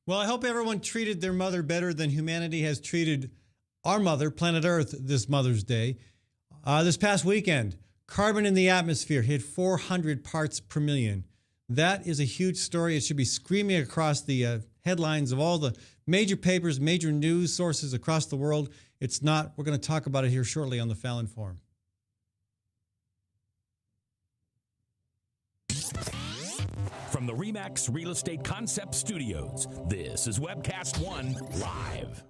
Well, I hope everyone treated their mother better than humanity has treated our mother, planet Earth, this Mother's Day. This past weekend, carbon in the atmosphere hit 400 parts per million. That is a huge story. It should be screaming across the headlines of all the major papers, major news sources across the world. It's not. We're going to talk about it here shortly on the Fallon Forum. From the RE/MAX Real Estate Concept Studios, this is Webcast One Live.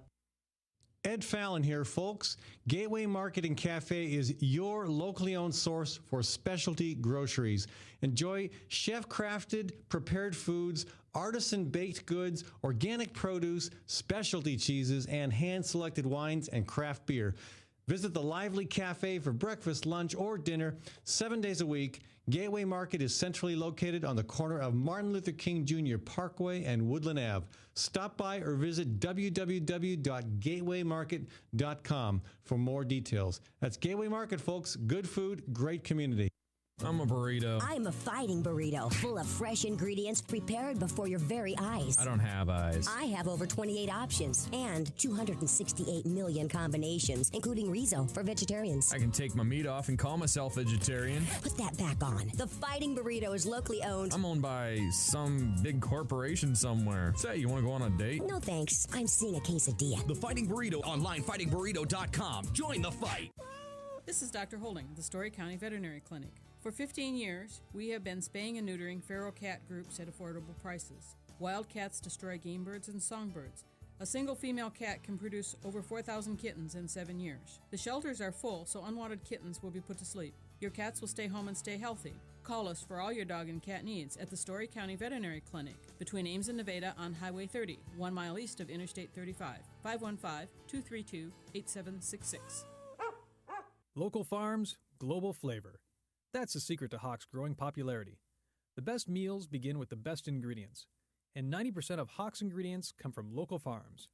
Ed Fallon here, folks. Gateway Market and Cafe is your locally owned source for specialty groceries. Enjoy chef-crafted, prepared foods, artisan baked goods, organic produce, specialty cheeses, and hand-selected wines and craft beer. Visit the lively cafe for breakfast, lunch, or dinner 7 days a week. Gateway Market is centrally located on the corner of Martin Luther King Jr. Parkway and Woodland Ave. Stop by or visit www.gatewaymarket.com for more details. That's Gateway Market, folks. Good food, great community. I'm a burrito. I'm a fighting burrito, full of fresh ingredients prepared before your very eyes. I don't have eyes. I have over 28 options and 268 million combinations, including Riso for vegetarians. I can take my meat off and call myself vegetarian. Put that back on. The Fighting Burrito is locally owned. I'm owned by some big corporation somewhere. Say, you want to go on a date? No thanks. I'm seeing a quesadilla. The Fighting Burrito online, fightingburrito.com. Join the fight. This is Dr. Holding, the Story County Veterinary Clinic. For 15 years, we have been spaying and neutering feral cat groups at affordable prices. Wild cats destroy game birds and songbirds. A single female cat can produce over 4,000 kittens in 7 years. The shelters are full, so unwanted kittens will be put to sleep. Your cats will stay home and stay healthy. Call us for all your dog and cat needs at the Story County Veterinary Clinic between Ames and Nevada on Highway 30, 1 mile east of Interstate 35, 515-232-8766. Local farms, global flavor. That's the secret to Hawk's growing popularity. The best meals begin with the best ingredients, and 90% of Hawk's ingredients come from local farms.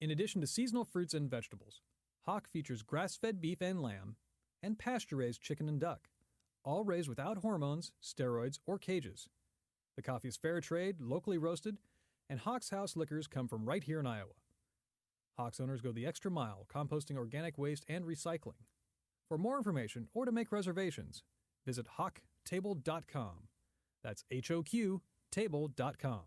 In addition to seasonal fruits and vegetables, Hawk features grass-fed beef and lamb, and pasture-raised chicken and duck, all raised without hormones, steroids, or cages. The coffee is fair trade, locally roasted, and Hawk's House liquors come from right here in Iowa. Hawk's owners go the extra mile, composting organic waste and recycling. For more information or to make reservations, visit hawktable.com. That's HOQ table.com.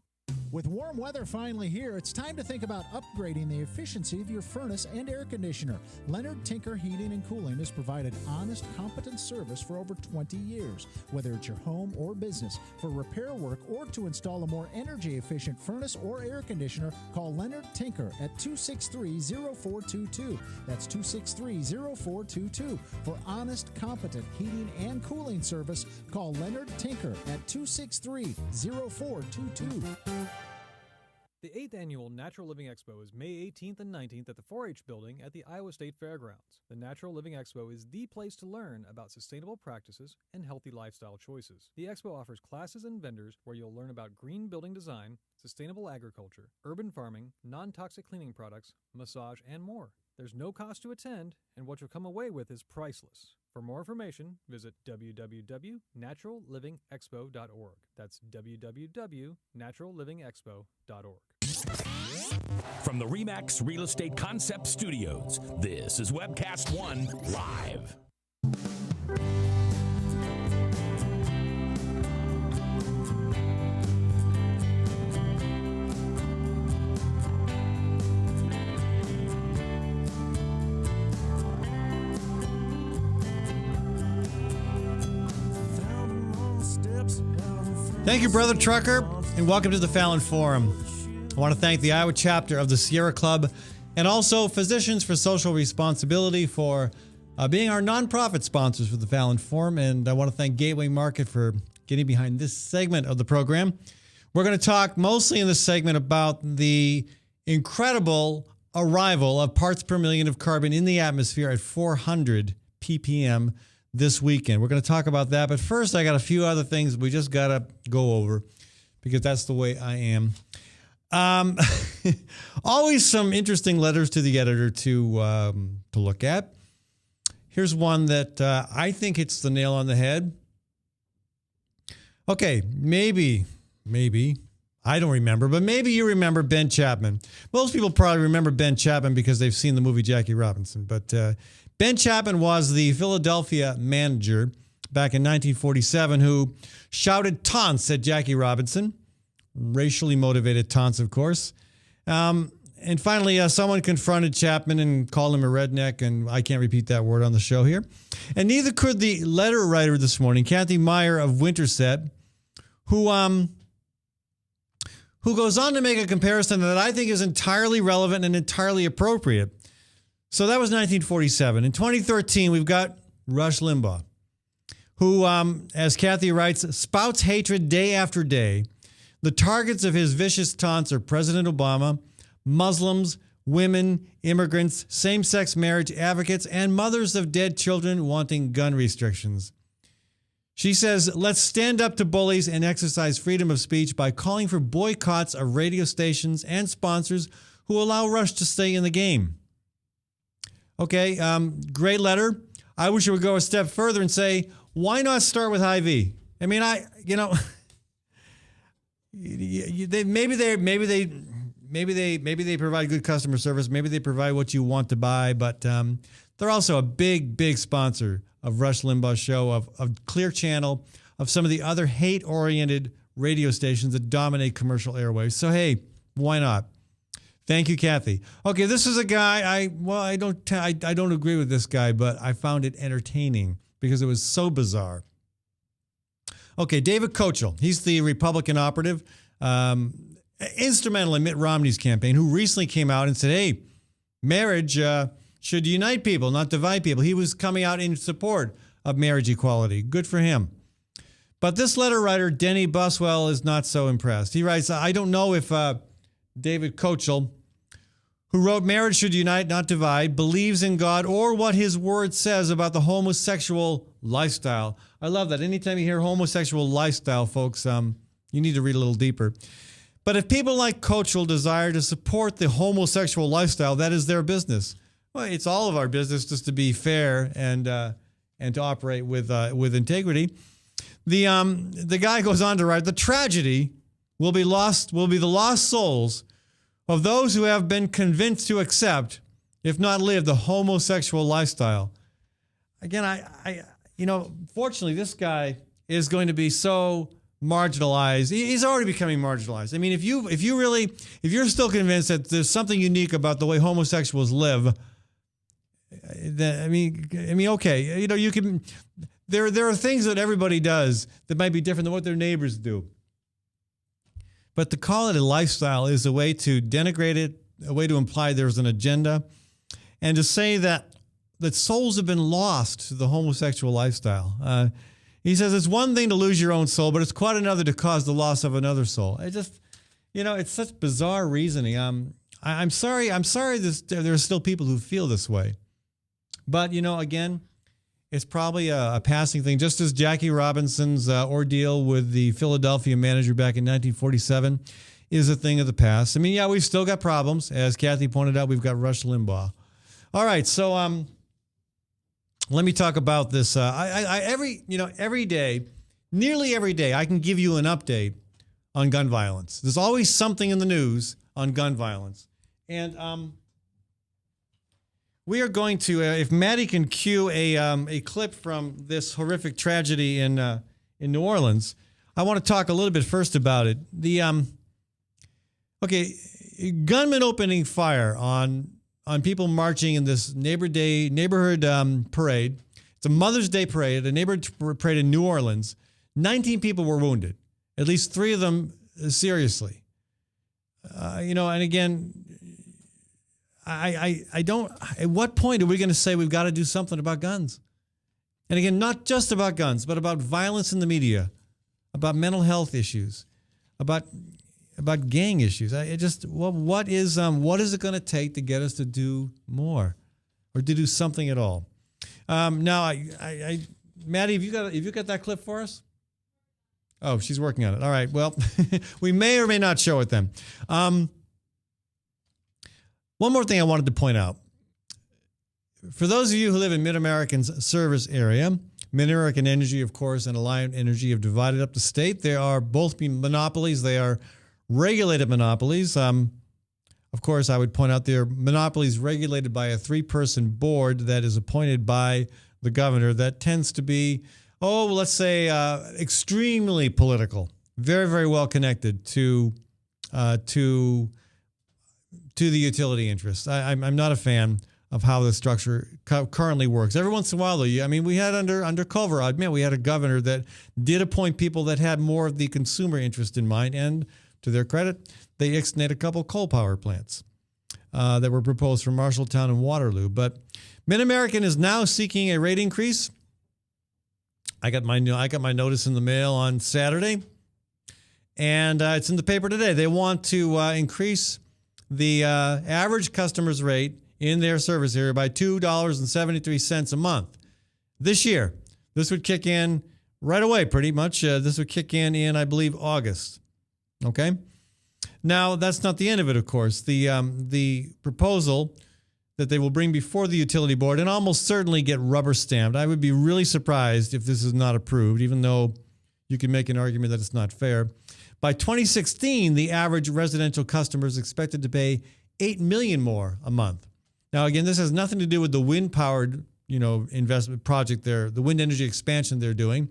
With warm weather finally here, it's time to think about upgrading the efficiency of your furnace and air conditioner. Leonard Tinker Heating and Cooling has provided honest, competent service for over 20 years. Whether it's your home or business, for repair work or to install a more energy-efficient furnace or air conditioner, call Leonard Tinker at 263-0422. That's 263-0422. For honest, competent heating and cooling service, call Leonard Tinker at 263-0422. The 8th Annual Natural Living Expo is May 18th and 19th at the 4-H Building at the Iowa State Fairgrounds. The Natural Living Expo is the place to learn about sustainable practices and healthy lifestyle choices. The expo offers classes and vendors where you'll learn about green building design, sustainable agriculture, urban farming, non-toxic cleaning products, massage, and more. There's no cost to attend, and what you'll come away with is priceless. For more information, visit www.naturallivingexpo.org. That's www.naturallivingexpo.org. From the RE/MAX Real Estate Concept Studios, this is Webcast One Live. Thank you, Brother Trucker, and welcome to the Fallon Forum. I want to thank the Iowa chapter of the Sierra Club and also Physicians for Social Responsibility for being our nonprofit sponsors for the Fallon Forum. And I want to thank Gateway Market for getting behind this segment of the program. We're going to talk mostly in this segment about the incredible arrival of parts per million of carbon in the atmosphere at 400 ppm this weekend. We're going to talk about that. But first, I got a few other things we just got to go over because that's the way I am. Always some interesting letters to the editor to look at. Here's one that I think hits the nail on the head. Okay, maybe, I don't remember, but maybe you remember Ben Chapman. Most people probably remember Ben Chapman because they've seen the movie Jackie Robinson. But Ben Chapman was the Philadelphia manager back in 1947 who shouted taunts at Jackie Robinson. Racially motivated taunts, of course. And finally, someone confronted Chapman and called him a redneck, and I can't repeat that word on the show here. And neither could the letter writer this morning, Kathy Meyer of Winterset, who goes on to make a comparison that I think is entirely relevant and entirely appropriate. So that was 1947. In 2013, we've got Rush Limbaugh, who, as Kathy writes, spouts hatred day after day. The targets of his vicious taunts are President Obama, Muslims, women, immigrants, same-sex marriage advocates, and mothers of dead children wanting gun restrictions. She says, let's stand up to bullies and exercise freedom of speech by calling for boycotts of radio stations and sponsors who allow Rush to stay in the game. Okay, great letter. I wish it would go a step further and say, why not start with Hy-Vee? I mean, maybe they provide good customer service. Maybe they provide what you want to buy, but they're also a big sponsor of Rush Limbaugh's show, of Clear Channel, of some of the other hate-oriented radio stations that dominate commercial airwaves. So hey, why not? Thank you, Kathy. Okay, this is a guy I don't agree with this guy, but I found it entertaining because it was so bizarre. Okay, David Kochel. He's the Republican operative, instrumental in Mitt Romney's campaign, who recently came out and said, hey, marriage should unite people, not divide people. He was coming out in support of marriage equality. Good for him. But this letter writer, Denny Buswell, is not so impressed. He writes, I don't know if David Kochel, who wrote Marriage Should Unite, Not Divide, believes in God or what his word says about the homosexual lifestyle. I love that. Anytime you hear homosexual lifestyle, folks, you need to read a little deeper. But if people like Kochel desire to support the homosexual lifestyle, that is their business. Well, it's all of our business just to be fair and to operate with integrity. The guy goes on to write, the tragedy will be the lost souls of those who have been convinced to accept, if not live, the homosexual lifestyle. Again, fortunately, this guy is going to be so marginalized. He's already becoming marginalized. I mean, if you're still convinced that there's something unique about the way homosexuals live, then, okay, you can. There are things that everybody does that might be different than what their neighbors do. But to call it a lifestyle is a way to denigrate it, a way to imply there's an agenda, and to say that souls have been lost to the homosexual lifestyle. He says it's one thing to lose your own soul, but it's quite another to cause the loss of another soul. It just, it's such bizarre reasoning. I'm sorry there are still people who feel this way. But, again, it's probably a passing thing, just as Jackie Robinson's ordeal with the Philadelphia manager back in 1947 is a thing of the past. I mean, yeah, we've still got problems. As Kathy pointed out, we've got Rush Limbaugh. All right, so let me talk about this. Every day, nearly every day, I can give you an update on gun violence. There's always something in the news on gun violence. And we are going to, if Maddie can cue a clip from this horrific tragedy in New Orleans, I want to talk a little bit first about it. Gunmen opening fire on people marching in this neighborhood parade. It's a Mother's Day parade, a neighborhood parade in New Orleans. 19 people were wounded, at least 3 of them seriously. And again, I don't, at what point are we going to say we've got to do something about guns? And again, not just about guns, but about violence in the media, about mental health issues, about gang issues. What is it going to take to get us to do more or to do something at all? Now, Maddie, have you got that clip for us? Oh, she's working on it. All right. Well, we may or may not show it then. One more thing I wanted to point out. For those of you who live in Mid-American's service area, Mid-American Energy, of course, and Alliant Energy have divided up the state. They are both monopolies. They are regulated monopolies. Of course, I would point out they're monopolies regulated by a 3-person board that is appointed by the governor that tends to be, let's say, extremely political, very, very well connected to the utility interests. I'm not a fan of how the structure currently works. Every once in a while, though, we had under Culver, I admit, we had a governor that did appoint people that had more of the consumer interest in mind, and to their credit, they ixnayed a couple coal power plants that were proposed for Marshalltown and Waterloo. But Mid-American is now seeking a rate increase. I got my notice in the mail on Saturday, and it's in the paper today. They want to increase the average customer's rate in their service area by $2.73 a month this year. This would kick in right away, pretty much. This would kick in, I believe, August. Okay? Now, that's not the end of it, of course. The proposal that they will bring before the utility board and almost certainly get rubber stamped. I would be really surprised if this is not approved, even though you can make an argument that it's not fair. By 2016, the average residential customer is expected to pay $8 million more a month. Now, again, this has nothing to do with the wind-powered, investment project there, the wind energy expansion they're doing.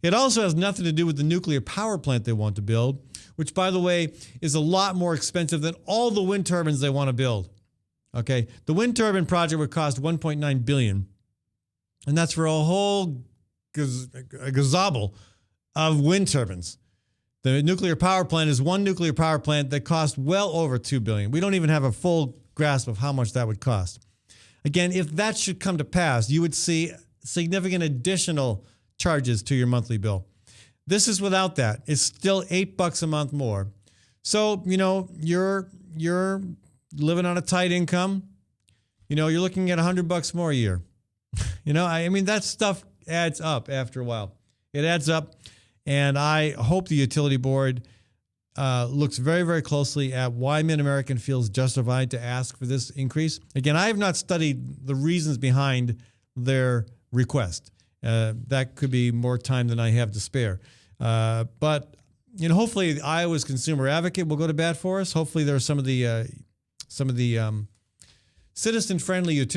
It also has nothing to do with the nuclear power plant they want to build, which, by the way, is a lot more expensive than all the wind turbines they want to build. Okay, the wind turbine project would cost $1.9 billion, and that's for a whole gazobble of wind turbines. The nuclear power plant is one nuclear power plant that costs well over $2 billion. We don't even have a full grasp of how much that would cost. Again, if that should come to pass, you would see significant additional charges to your monthly bill. This is without that. It's still $8 a month more. So, you're living on a tight income. You're looking at $100 more a year. That stuff adds up after a while. It adds up, and I hope the utility board looks very, very closely at why Mid-American feels justified to ask for this increase. Again, I have not studied the reasons behind their request. That could be more time than I have to spare. But hopefully Iowa's consumer advocate will go to bat for us. Hopefully there are some of the citizen-friendly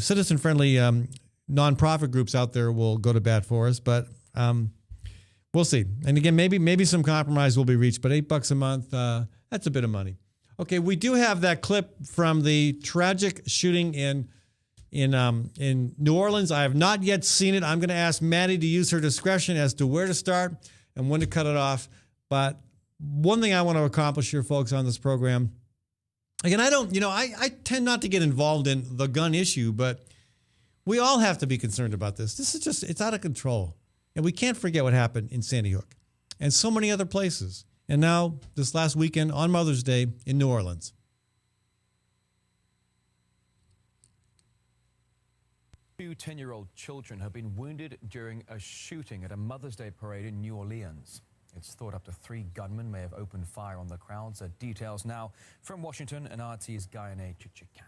citizen-friendly nonprofit groups out there will go to bat for us. But we'll see. And again, maybe some compromise will be reached. But $8 a month, that's a bit of money. Okay, we do have that clip from the tragic shooting in New Orleans. I have not yet seen it. I'm going to ask Maddie to use her discretion as to where to start and when to cut it off. But one thing I want to accomplish here, folks, on this program, again, I tend not to get involved in the gun issue, but we all have to be concerned about this. This is just, it's out of control. And we can't forget what happened in Sandy Hook and so many other places. And now this last weekend on Mother's Day in New Orleans. Two 10-year-old children have been wounded during a shooting at a Mother's Day parade in New Orleans. It's thought up to 3 gunmen may have opened fire on the crowds. Details now from Washington and RT's Guyane Chichikan.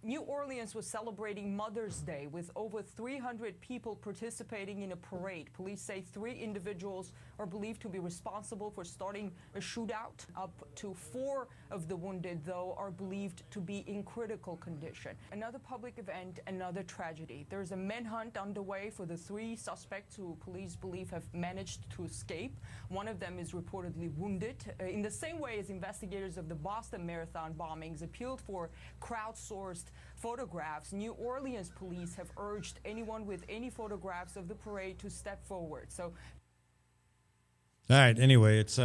New Orleans was celebrating Mother's Day with over 300 people participating in a parade. Police say 3 individuals are believed to be responsible for starting a shootout. Up to 4 of the wounded, though, are believed to be in critical condition. Another public event, another tragedy. There's a manhunt underway for the 3 suspects who police believe have managed to escape. One of them is reportedly wounded. In the same way as investigators of the Boston Marathon bombings appealed for crowdsourced photographs, New Orleans police have urged anyone with any photographs of the parade to step forward. So, all right, anyway, it's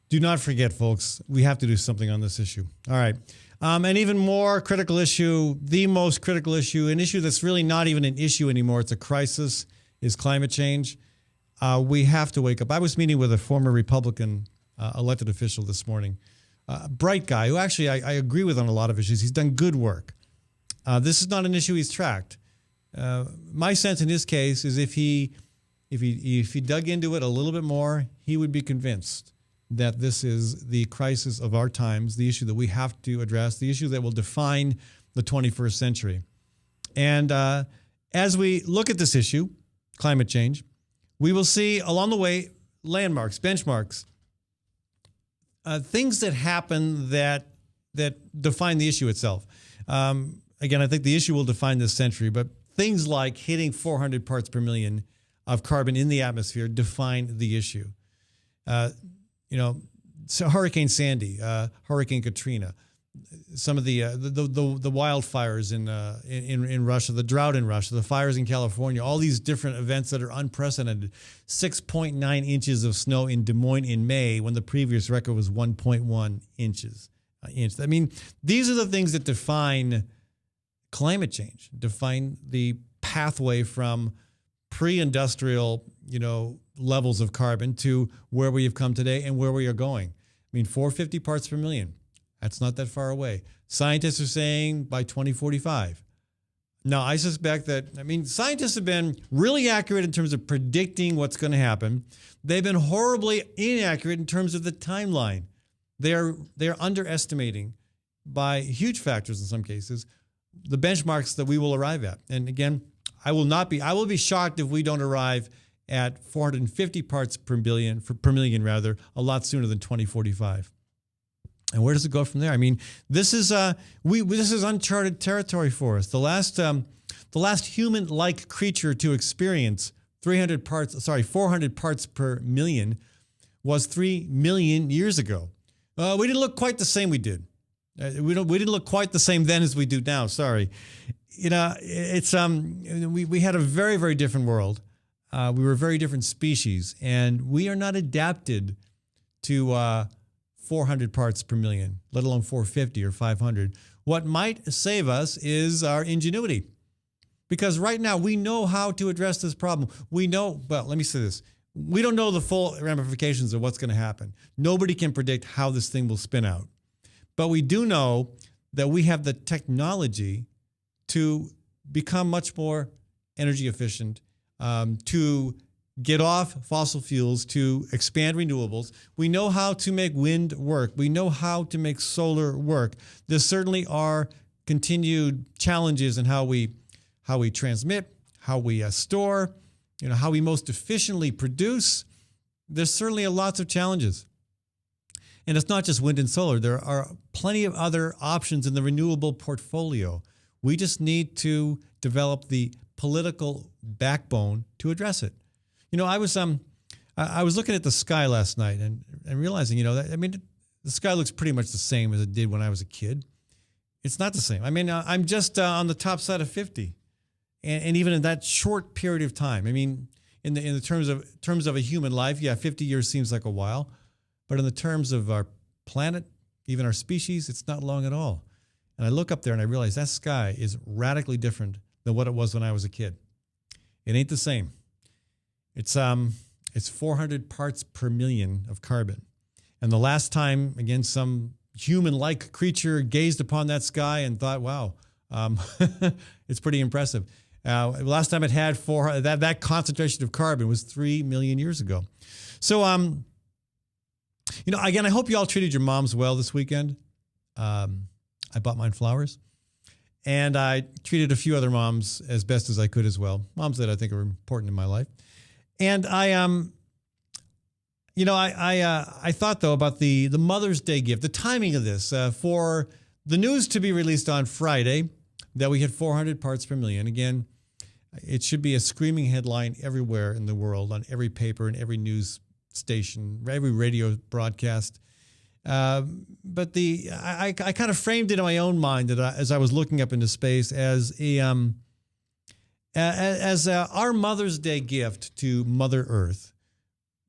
do not forget, folks, we have to do something on this issue. All right. An even more critical issue, the most critical issue, an issue that's really not even an issue anymore, it's a crisis, is climate change. We have to wake up. I was meeting with a former Republican elected official this morning. Bright guy who actually I agree with on a lot of issues. He's done good work. This is not an issue he's tracked. My sense in his case is if he dug into it a little bit more, he would be convinced that this is the crisis of our times, the issue that we have to address, the issue that will define the 21st century. And as we look at this issue, climate change, We will see along the way landmarks, benchmarks, things that happen that define the issue itself. Again, I think the issue will define this century, but things like hitting 400 parts per million of carbon in the atmosphere define the issue. So Hurricane Sandy, Hurricane Katrina, some of the wildfires in Russia, the drought in Russia, the fires in California, all these different events that are unprecedented. 6.9 inches of snow in Des Moines in May when the previous record was 1.1 inches. I mean, these are the things that define climate change, define the pathway from pre-industrial, levels of carbon to where we have come today and where we are going. I mean, 450 parts per million. That's not that far away. Scientists are saying by 2045. Now, I suspect that, scientists have been really accurate in terms of predicting what's going to happen. They've been horribly inaccurate in terms of the timeline. They're underestimating by huge factors in some cases the benchmarks that we will arrive at. And again, I will be shocked if we don't arrive at 450 parts per million, a lot sooner than 2045. And where does it go from there? I mean, this is uncharted territory for us. The last human-like creature to experience 400 parts per million was 3 million years ago. We didn't look quite the same. We did. We didn't look quite the same then as we do now. Sorry. We had a very, very different world. We were a very different species, and we are not adapted to 400 parts per million, let alone 450 or 500. What might save us is our ingenuity. Because right now we know how to address this problem. Let me say this. We don't know the full ramifications of what's going to happen. Nobody can predict how this thing will spin out. But we do know that we have the technology to become much more energy efficient, to get off fossil fuels, to expand renewables. We know how to make wind work. We know how to make solar work. There certainly are continued challenges in how we transmit, how we store, how we most efficiently produce. There's certainly lots of challenges. And it's not just wind and solar. There are plenty of other options in the renewable portfolio. We just need to develop the political backbone to address it. I was looking at the sky last night and realizing, the sky looks pretty much the same as it did when I was a kid. It's not the same. I'm just on the top side of 50, and even in that short period of time. In the terms of a human life, 50 years seems like a while, but in the terms of our planet, even our species, it's not long at all. And I look up there and I realize that sky is radically different than what it was when I was a kid. It ain't the same. It's 400 parts per million of carbon. And the last time, again, some human-like creature gazed upon that sky and thought, wow, it's pretty impressive. Last time it had that concentration of carbon was 3 million years ago. So, again, I hope you all treated your moms well this weekend. I bought mine flowers. And I treated a few other moms as best as I could as well. Moms that I think are important in my life. And I thought, though, about the Mother's Day gift, the timing of this, for the news to be released on Friday that we hit 400 parts per million. Again, it should be a screaming headline everywhere in the world, on every paper and every news station, every radio broadcast. But I kind of framed it in my own mind that as I was looking up into space as our Mother's Day gift to Mother Earth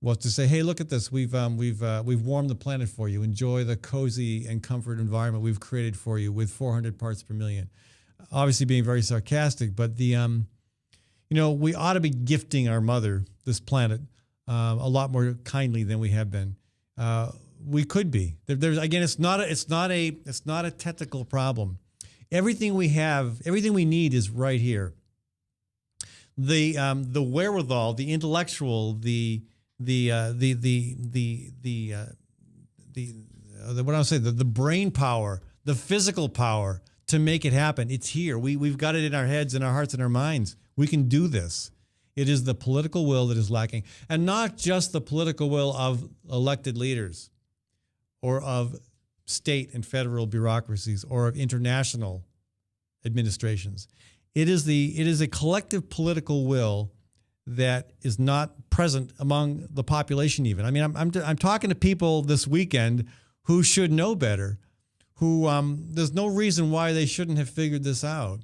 was to say, hey, look at this. We've warmed the planet for you. Enjoy the cozy and comfort environment we've created for you with 400 parts per million. Obviously being very sarcastic, but we ought to be gifting our mother, this planet, a lot more kindly than we have been. We could be. It's not a technical problem. Everything we have, everything we need is right here. The wherewithal, the intellectual, the brain power, the physical power to make it happen. It's here. We've got it in our heads, in our hearts, in our minds. We can do this. It is the political will that is lacking, and not just the political will of elected leaders or of state and federal bureaucracies or of international administrations. It is a collective political will that is not present among the population even. I mean, I'm talking to people this weekend who should know better, who there's no reason why they shouldn't have figured this out.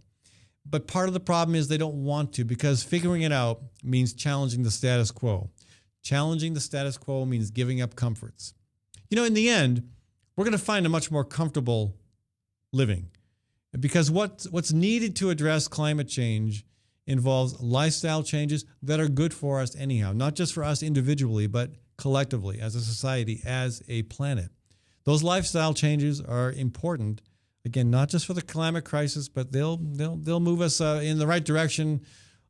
But part of the problem is they don't want to, because figuring it out means challenging the status quo. Challenging the status quo means giving up comforts. You know, in the end, we're going to find a much more comfortable living, because what's needed to address climate change involves lifestyle changes that are good for us anyhow, not just for us individually, but collectively as a society, as a planet. Those lifestyle changes are important. Again, not just for the climate crisis, but they'll move us in the right direction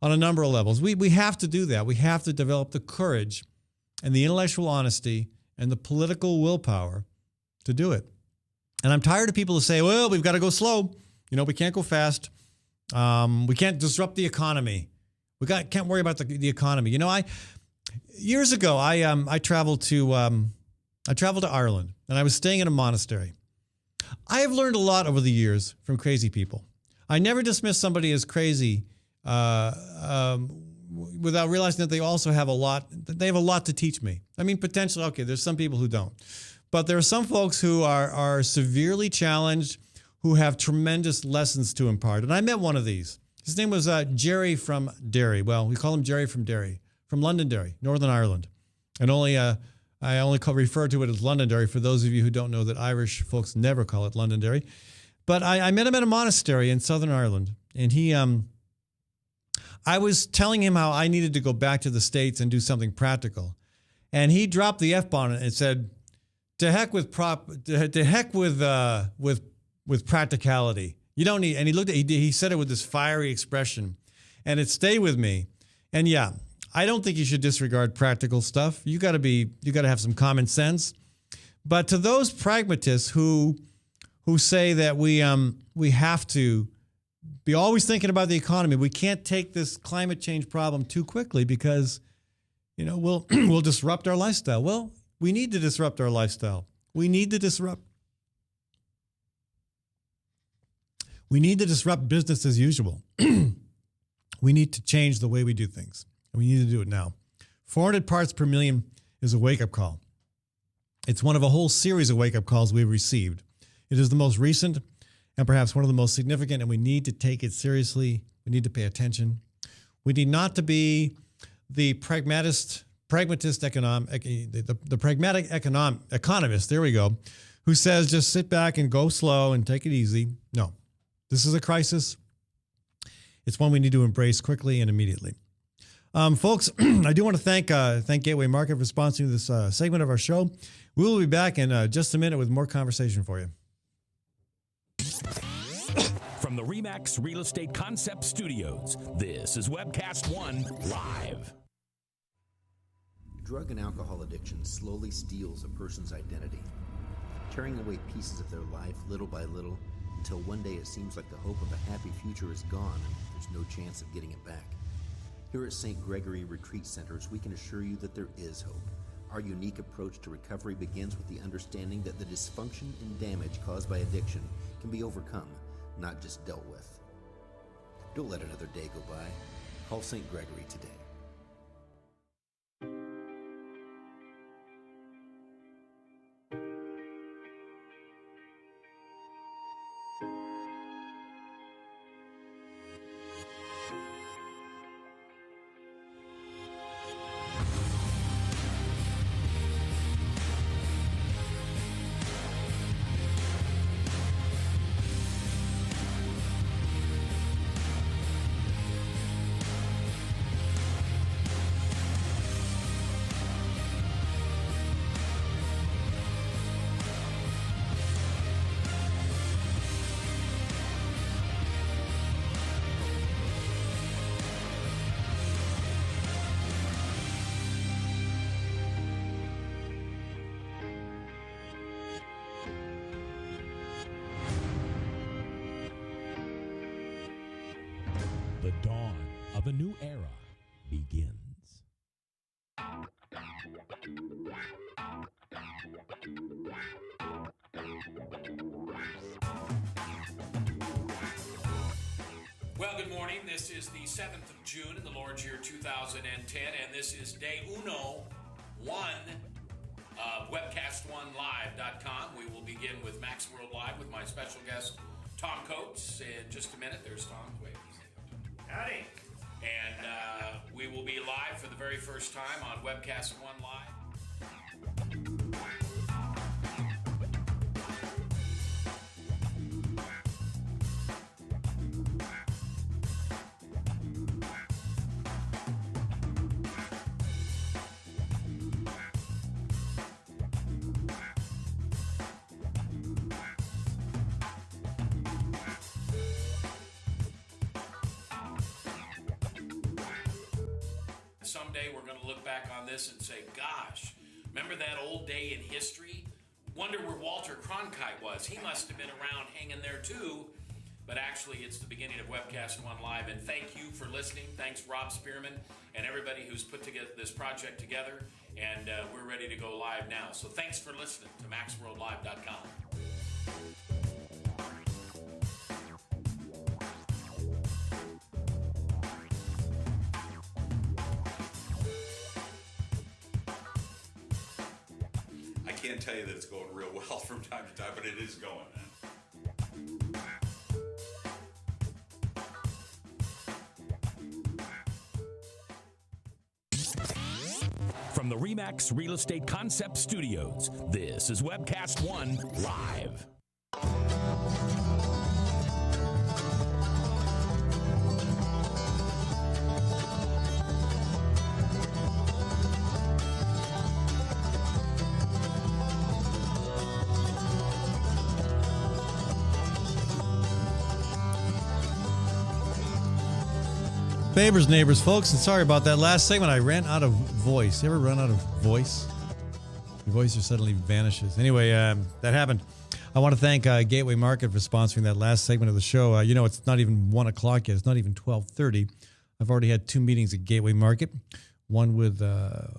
on a number of levels. We have to do that. We have to develop the courage and the intellectual honesty and the political willpower to do it. And I'm tired of people who say, well, we've got to go slow. You know, we can't go fast. We can't disrupt the economy. Can't worry about the economy. You know, years ago, I traveled to Ireland, and I was staying in a monastery. I have learned a lot over the years from crazy people. I never dismiss somebody as crazy without realizing that they also have a lot. They have a lot to teach me. I mean, potentially, okay, there's some people who don't, but there are some folks who are severely challenged, who have tremendous lessons to impart. And I met one of these. His name was Jerry from Derry. Well, we call him Jerry from Derry, from Londonderry, Northern Ireland, and I only refer to it as Londonderry for those of you who don't know that Irish folks never call it Londonderry. But I met him at a monastery in Southern Ireland, and I was telling him how I needed to go back to the States and do something practical. And he dropped the F-bomb and said, to heck with practicality. You don't need, and he said it with this fiery expression, and it stayed with me. And yeah, I don't think you should disregard practical stuff. You got to have some common sense. But to those pragmatists who say that we have to be always thinking about the economy, we can't take this climate change problem too quickly because, you know, we'll disrupt our lifestyle. Well, we need to disrupt our lifestyle. We need to disrupt business as usual. We need to change the way we do things. We need to do it now. 400 parts per million is a wake-up call. It's one of a whole series of wake-up calls we've received. It is the most recent and perhaps one of the most significant, and we need to take it seriously. We need to pay attention. We need not to be the pragmatic economist, there we go, who says just sit back and go slow and take it easy. No, this is a crisis. It's one we need to embrace quickly and immediately. Folks, I do want to thank Gateway Market for sponsoring this segment of our show. We will be back in just a minute with more conversation for you. From the RE/MAX Real Estate Concept Studios, this is Webcast One Live. Drug and alcohol addiction slowly steals a person's identity, tearing away pieces of their life little by little until one day it seems like the hope of a happy future is gone and there's no chance of getting it back. Here at St. Gregory Retreat Centers, we can assure you that there is hope. Our unique approach to recovery begins with the understanding that the dysfunction and damage caused by addiction can be overcome, not just dealt with. Don't let another day go by. Call St. Gregory today. The dawn of a new era. begins. Well, good morning. This is the 7th of June in the Lord's year 2010, and this is day one of webcast1live.com. We will begin with Max World Live with my special guest, Tom Coates. In just a minute, there's Tom. Wait. Howdy. And we will be live for the very first time on Webcast One Live. Someday we're going to look back on this and say, gosh, remember that old day in history? Wonder where Walter Cronkite was. He must have been around hanging there too. But actually, it's the beginning of Webcast One Live. And thank you for listening. Thanks, Rob Spearman, and everybody who's put together this project together. And we're ready to go live now. So thanks for listening to MaxWorldLive.com. I can't tell you that it's going real well from time to time, but it is going. From the RE/MAX Real Estate Concept Studios, this is Webcast One Live. Favors, neighbors, folks, and sorry about that last segment. I ran out of voice. You ever run out of voice? Your voice just suddenly vanishes. Anyway, that happened. I want to thank Gateway Market for sponsoring that last segment of the show. It's not even 1 o'clock yet. It's not even 12:30. I've already had 2 meetings at Gateway Market. One with the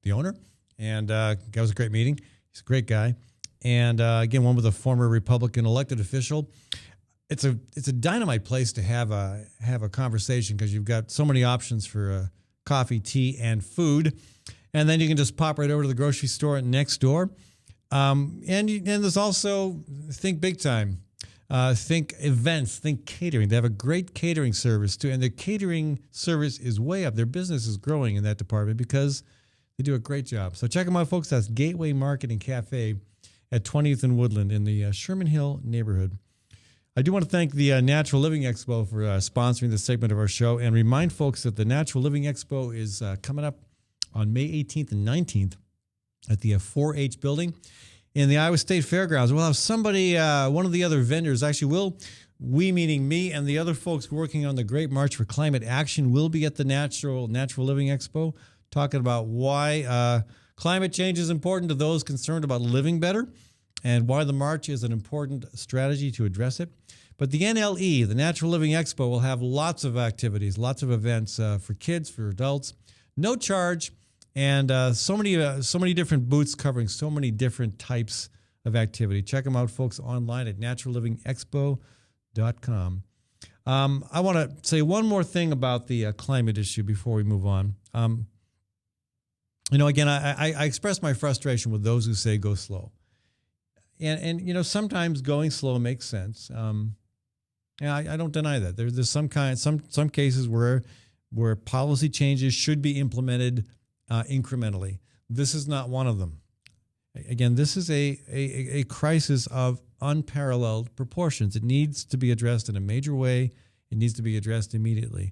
owner, and that was a great meeting. He's a great guy. And again, one with a former Republican elected official. It's a dynamite place to have a conversation because you've got so many options for coffee, tea, and food, and then you can just pop right over to the grocery store next door. And there's also think big time, think events, think catering. They have a great catering service too, and their catering service is way up. Their business is growing in that department because they do a great job. So check them out, folks. That's Gateway Market and Cafe at 20th and Woodland in the Sherman Hill neighborhood. I do want to thank the Natural Living Expo for sponsoring this segment of our show and remind folks that the Natural Living Expo is coming up on May 18th and 19th at the 4-H building in the Iowa State Fairgrounds. We'll have somebody, one of the other vendors, actually we meaning me and the other folks working on the Great March for Climate Action will be at the Natural Living Expo talking about why climate change is important to those concerned about living better and why the march is an important strategy to address it. But the NLE, the Natural Living Expo, will have lots of activities, lots of events for kids, for adults, no charge, and so many different booths covering so many different types of activity. Check them out, folks, online at naturallivingexpo.com. I want to say one more thing about the climate issue before we move on. Again, I express my frustration with those who say go slow. And sometimes going slow makes sense. I don't deny that. There's some cases where policy changes should be implemented incrementally. This is not one of them. Again, this is a crisis of unparalleled proportions. It needs to be addressed in a major way. It needs to be addressed immediately.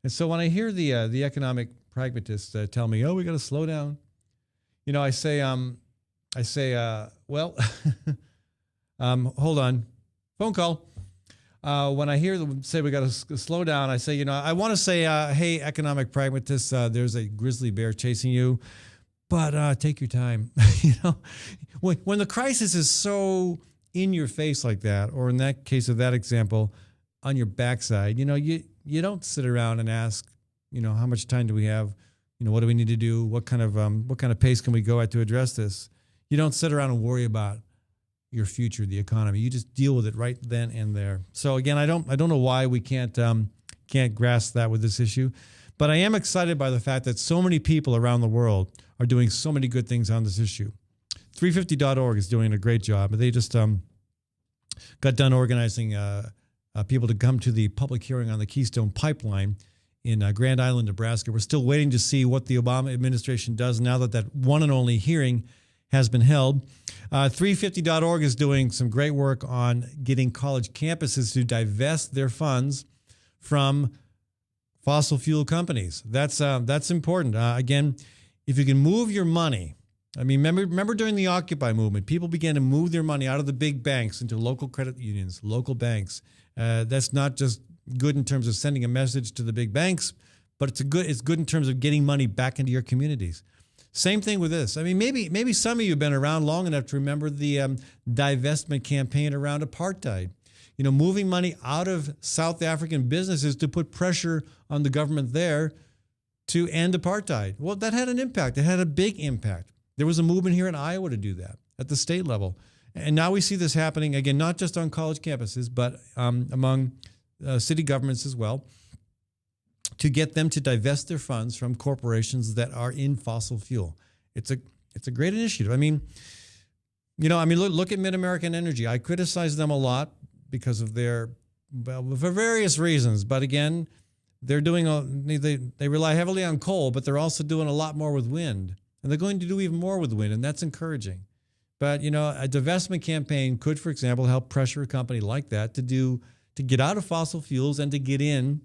And so when I hear the economic pragmatists tell me, "Oh, we got to slow down," I say, well, hold on, phone call. When I hear them say we got to slow down, I say, I want to say, hey, economic pragmatists, there's a grizzly bear chasing you, but take your time. When the crisis is so in your face like that, or in that case of that example, on your backside, you don't sit around and ask, how much time do we have? What do we need to do? What kind of pace can we go at to address this? You don't sit around and worry about your future, the economy. You just deal with it right then and there. So again, I don't know why we can't grasp that with this issue, but I am excited by the fact that so many people around the world are doing so many good things on this issue. 350.org is doing a great job. They just got done organizing people to come to the public hearing on the Keystone Pipeline in Grand Island, Nebraska. We're still waiting to see what the Obama administration does now that one and only hearing has been held. 350.org is doing some great work on getting college campuses to divest their funds from fossil fuel companies. That's important. Again, if you can move your money, remember during the Occupy movement, people began to move their money out of the big banks into local credit unions, local banks. That's not just good in terms of sending a message to the big banks, but it's good in terms of getting money back into your communities. Same thing with this. Maybe some of you have been around long enough to remember the divestment campaign around apartheid. Moving money out of South African businesses to put pressure on the government there to end apartheid. Well, that had an impact. It had a big impact. There was a movement here in Iowa to do that at the state level. And now we see this happening, again, not just on college campuses, but among city governments as well, to get them to divest their funds from corporations that are in fossil fuel. It's a great initiative. Look at Mid-American Energy. I criticize them a lot because of for various reasons. But again, they're they rely heavily on coal, but they're also doing a lot more with wind. And they're going to do even more with wind, and that's encouraging. But, a divestment campaign could, for example, help pressure a company like that to get out of fossil fuels and to get in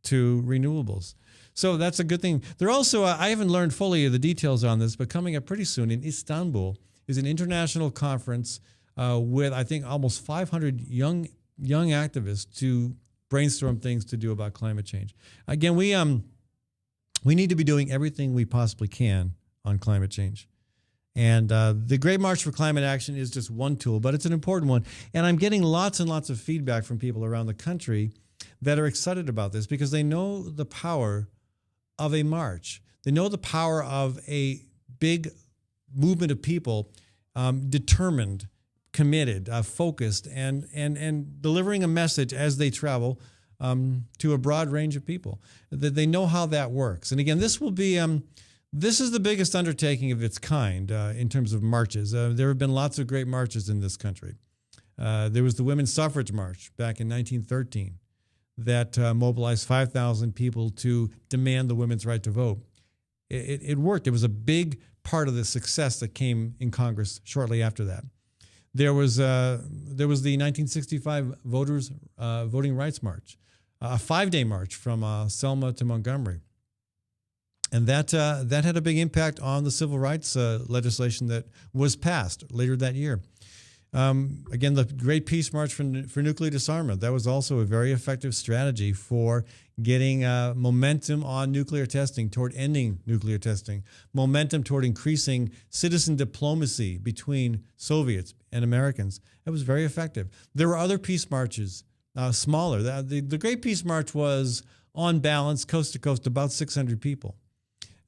to renewables. So that's a good thing. They're also, I haven't learned fully the details on this, but coming up pretty soon in Istanbul is an international conference with, I think, almost 500 young activists to brainstorm things to do about climate change. Again, we need to be doing everything we possibly can on climate change. And the Great March for Climate Action is just one tool, but it's an important one. And I'm getting lots and lots of feedback from people around the country that are excited about this because they know the power of a march. They know the power of a big movement of people determined, committed, focused, and delivering a message as they travel to a broad range of people. They know how that works. And again, this will be... This is the biggest undertaking of its kind in terms of marches. There have been lots of great marches in this country. There was the Women's Suffrage March back in 1913 that mobilized 5,000 people to demand the women's right to vote. It worked. It was a big part of the success that came in Congress shortly after that. There was the 1965 Voting Rights March, a 5-day march from Selma to Montgomery. And that had a big impact on the civil rights legislation that was passed later that year. Again, the Great Peace March for Nuclear Disarmament, that was also a very effective strategy for getting momentum on nuclear testing, toward ending nuclear testing, momentum toward increasing citizen diplomacy between Soviets and Americans. That was very effective. There were other peace marches, smaller. The Great Peace March was, on balance, coast to coast, about 600 people.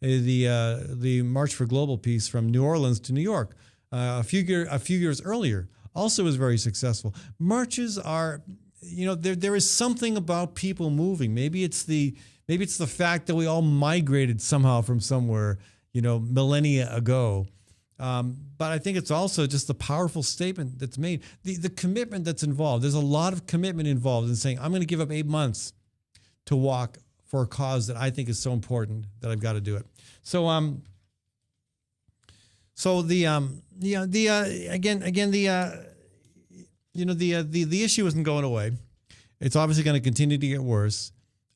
The March for Global Peace from New Orleans to New York a few years earlier also was very successful. Marches are, there is something about people moving. Maybe it's the fact that we all migrated somehow from somewhere, millennia ago. But I think it's also just the powerful statement that's made, the commitment that's involved. There's a lot of commitment involved in saying, I'm going to give up 8 months to walk for a cause that I think is so important that I've got to do it. So, the issue isn't going away. It's obviously going to continue to get worse.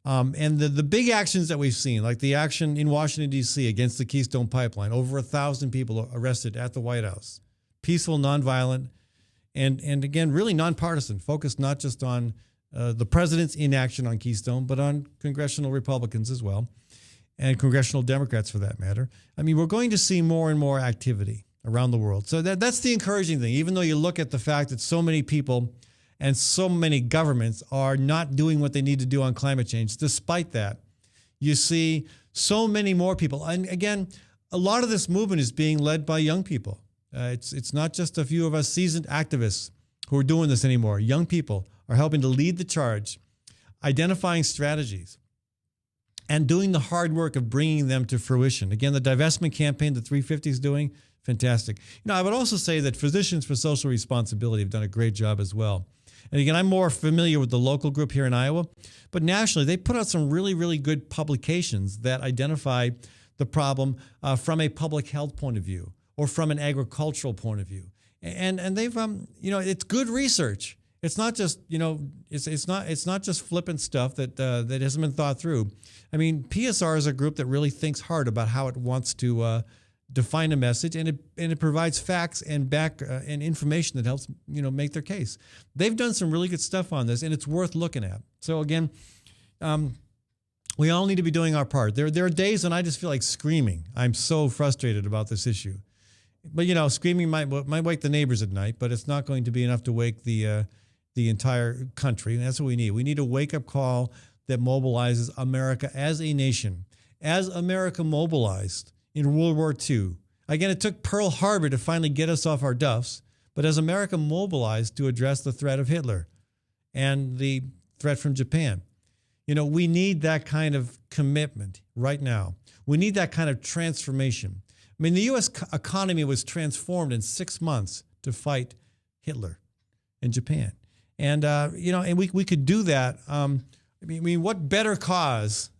And the big actions that we've seen, like the action in Washington, D.C. against the Keystone Pipeline, over 1,000 people arrested at the White House, peaceful, nonviolent, and again, really nonpartisan, focused not just on the president's inaction on Keystone, but on congressional Republicans as well, and congressional Democrats for that matter. We're going to see more and more activity around the world. So that's the encouraging thing, even though you look at the fact that so many people and so many governments are not doing what they need to do on climate change. Despite that, You see so many more people. And again, a lot of this movement is being led by young people. It's not just a few of us seasoned activists who are doing this anymore. Young people are helping to lead the charge, identifying strategies, and doing the hard work of bringing them to fruition. Again, the divestment campaign that 350 is doing, fantastic. I would also say that Physicians for Social Responsibility have done a great job as well. And again, I'm more familiar with the local group here in Iowa, but nationally, they put out some really, really good publications that identify the problem from a public health point of view or from an agricultural point of view. And they've, it's good research. It's not just, it's not just flippant stuff that hasn't been thought through. I mean, PSR is a group that really thinks hard about how it wants to define a message, and it provides facts and and information that helps make their case. They've done some really good stuff on this, and it's worth looking at. So again, we all need to be doing our part. There are days when I just feel like screaming. I'm so frustrated about this issue. But screaming might wake the neighbors at night, but it's not going to be enough to wake the entire country. And that's what we need. We need a wake-up call that mobilizes America as a nation. As America mobilized in World War II. Again, it took Pearl Harbor to finally get us off our duffs, but as America mobilized to address the threat of Hitler and the threat from Japan, we need that kind of commitment right now. We need that kind of transformation. I mean, the U.S. economy was transformed in 6 months to fight Hitler and Japan. And, and we could do that. I mean, what better cause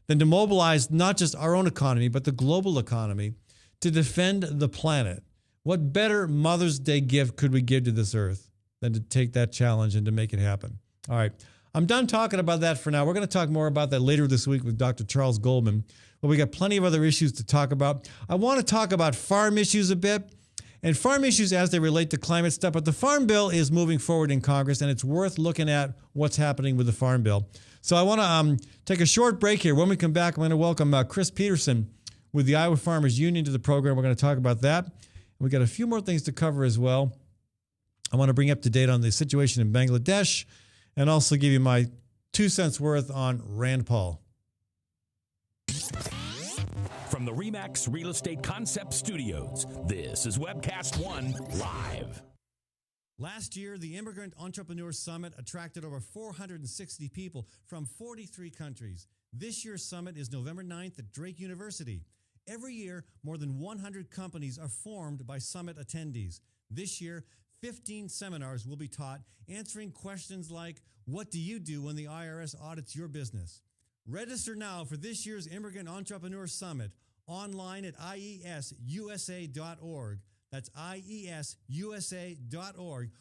than to mobilize not just our own economy, but the global economy to defend the planet? What better Mother's Day gift could we give to this earth than to take that challenge and to make it happen? All right. I'm done talking about that for now. We're going to talk more about that later this week with Dr. Charles Goldman. But we got plenty of other issues to talk about. I want to talk about farm issues a bit, and farm issues as they relate to climate stuff. But the Farm Bill is moving forward in Congress, and it's worth looking at what's happening with the Farm Bill. So I want to take a short break here. When we come back, I'm going to welcome Chris Peterson with the Iowa Farmers Union to the program. We're going to talk about that. We got a few more things to cover as well. I want to bring you up to date on the situation in Bangladesh and also give you my 2 cents worth on Rand Paul. From the RE/MAX Real Estate Concept Studios, this is Webcast One Live. Last year, the Immigrant Entrepreneur Summit attracted over 460 people from 43 countries. This year's summit is November 9th at Drake University. Every year, more than 100 companies are formed by summit attendees. This year, 15 seminars will be taught answering questions like, what do you do when the IRS audits your business? Register now for this year's Immigrant Entrepreneur Summit online at iesusa.org. That's iesusa.org.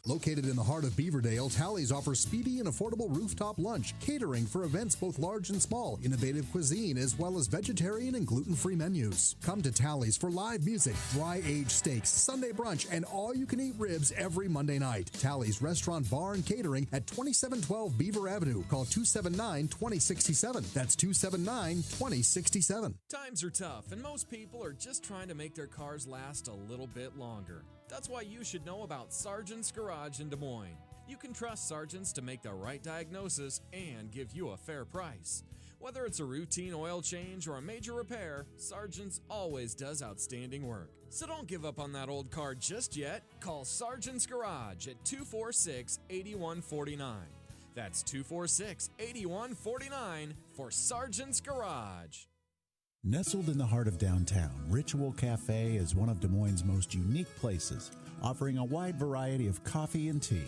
Located in the heart of Beaverdale, Tally's offers speedy and affordable rooftop lunch, catering for events both large and small, innovative cuisine, as well as vegetarian and gluten-free menus. Come to Tally's for live music, dry-aged steaks, Sunday brunch, and all-you-can-eat ribs every Monday night. Tally's Restaurant, Bar, and Catering at 2712 Beaver Avenue. Call 279-2067. That's 279-2067. Times are tough, and most people are just trying to make their cars last a little bit longer. That's why you should know about Sargent's Garage in Des Moines. You can trust Sargent's to make the right diagnosis and give you a fair price. Whether it's a routine oil change or a major repair, Sargent's always does outstanding work. So don't give up on that old car just yet. Call Sargent's Garage at 246-8149. That's 246-8149 for Sargent's Garage. Nestled in the heart of downtown, Ritual Cafe is one of Des Moines' most unique places, offering a wide variety of coffee and tea.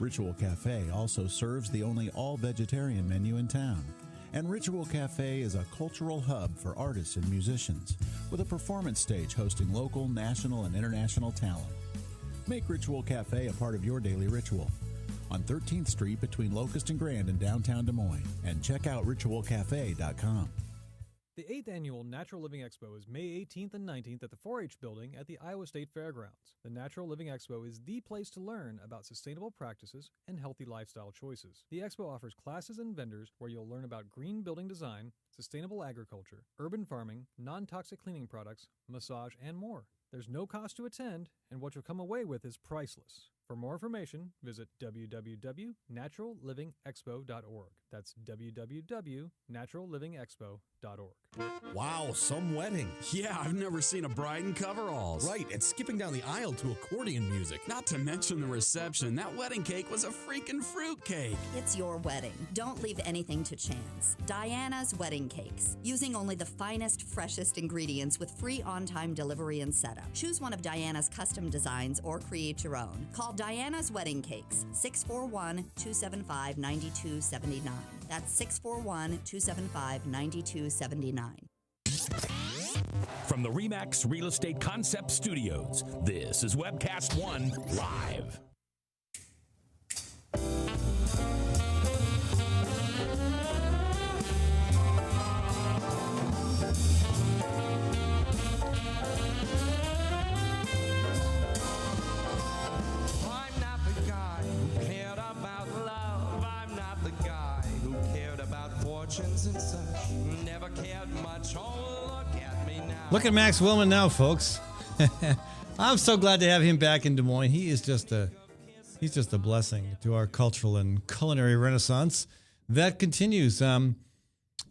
Ritual Cafe also serves the only all-vegetarian menu in town. And Ritual Cafe is a cultural hub for artists and musicians, with a performance stage hosting local, national, and international talent. Make Ritual Cafe a part of your daily ritual. On 13th Street between Locust and Grand in downtown Des Moines, and check out ritualcafe.com. The 8th Annual Natural Living Expo is May 18th and 19th at the 4-H building at the Iowa State Fairgrounds. The Natural Living Expo is the place to learn about sustainable practices and healthy lifestyle choices. The expo offers classes and vendors where you'll learn about green building design, sustainable agriculture, urban farming, non-toxic cleaning products, massage, and more. There's no cost to attend, and what you'll come away with is priceless. For more information, visit www.naturallivingexpo.org. That's www.naturallivingexpo.org. Wow, some wedding. Yeah, I've never seen a bride in coveralls. Right, and skipping down the aisle to accordion music. Not to mention the reception. That wedding cake was a freaking fruit cake. It's your wedding. Don't leave anything to chance. Diana's Wedding Cakes. Using only the finest, freshest ingredients with free on-time delivery and setup. Choose one of Diana's custom designs or create your own. Call Diana's Wedding Cakes, 641-275-9279. That's 641-275-9279. From the RE/MAX Real Estate Concept Studios, this is Webcast One Live. I'm not the guy who cared about love. I'm not the guy who cared about fortunes and such. Never cared much. Oh, look at me now. Look at Max Willman now, folks. I'm so glad to have him back in Des Moines. He's just a blessing to our cultural and culinary renaissance that continues.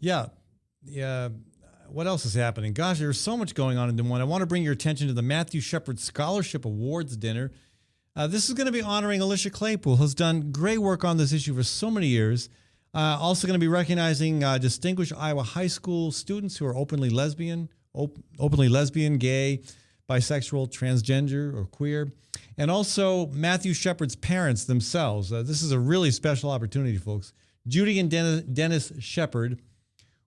Yeah. What else is happening? Gosh, there's so much going on in Des Moines. I want to bring your attention to the Matthew Shepard Scholarship Awards dinner. This is going to be honoring Alicia Claypool, who's done great work on this issue for so many years. Also going to be recognizing distinguished Iowa high school students who are openly lesbian, gay, bisexual, transgender, or queer. And also Matthew Shepard's parents themselves. This is a really special opportunity, folks. Judy and Dennis Shepard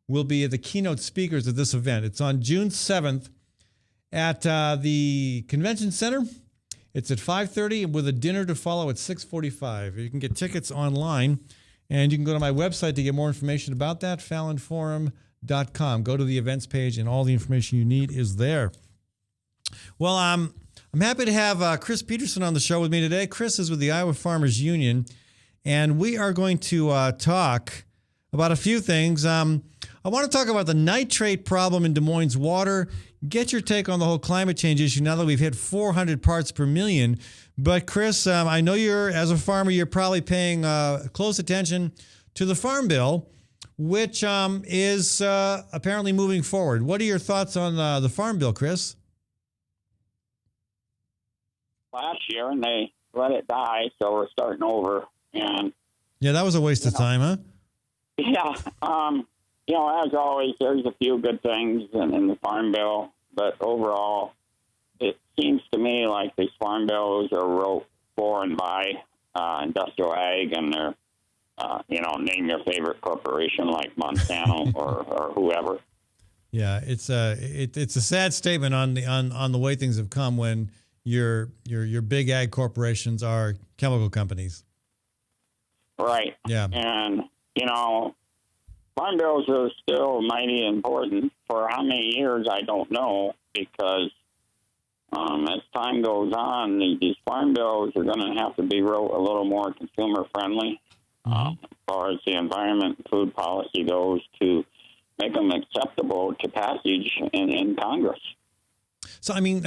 will be the keynote speakers at this event. It's on June 7th at the Convention Center. It's at 5:30 with a dinner to follow at 6:45. You can get tickets online, and you can go to my website to get more information about that, fallonforum.com. Go to the events page, and all the information you need is there. Well, I'm happy to have Chris Peterson on the show with me today. Chris is with the Iowa Farmers Union, and we are going to talk about a few things. I want to talk about the nitrate problem in Des Moines water, get your take on the whole climate change issue now that we've hit 400 parts per million. But Chris, I know as a farmer, you're probably paying close attention to the Farm Bill, which is apparently moving forward. What are your thoughts on the Farm Bill, Chris? Last year, and they let it die, so we're starting over. And yeah, that was a waste of time, huh? Yeah. As always, there's a few good things in the Farm Bill, but overall, it seems to me like these Farm Bills are wrote for and by industrial ag, and they're, name your favorite corporation like Monsanto or whoever. Yeah, it's a sad statement on the way things have come when your big ag corporations are chemical companies. Right. Yeah. And, Farm bills are still mighty important. For how many years, I don't know, because as time goes on, these farm bills are going to have to be wrote a little more consumer-friendly as far as the environment and food policy goes, to make them acceptable to passage in Congress. So, what do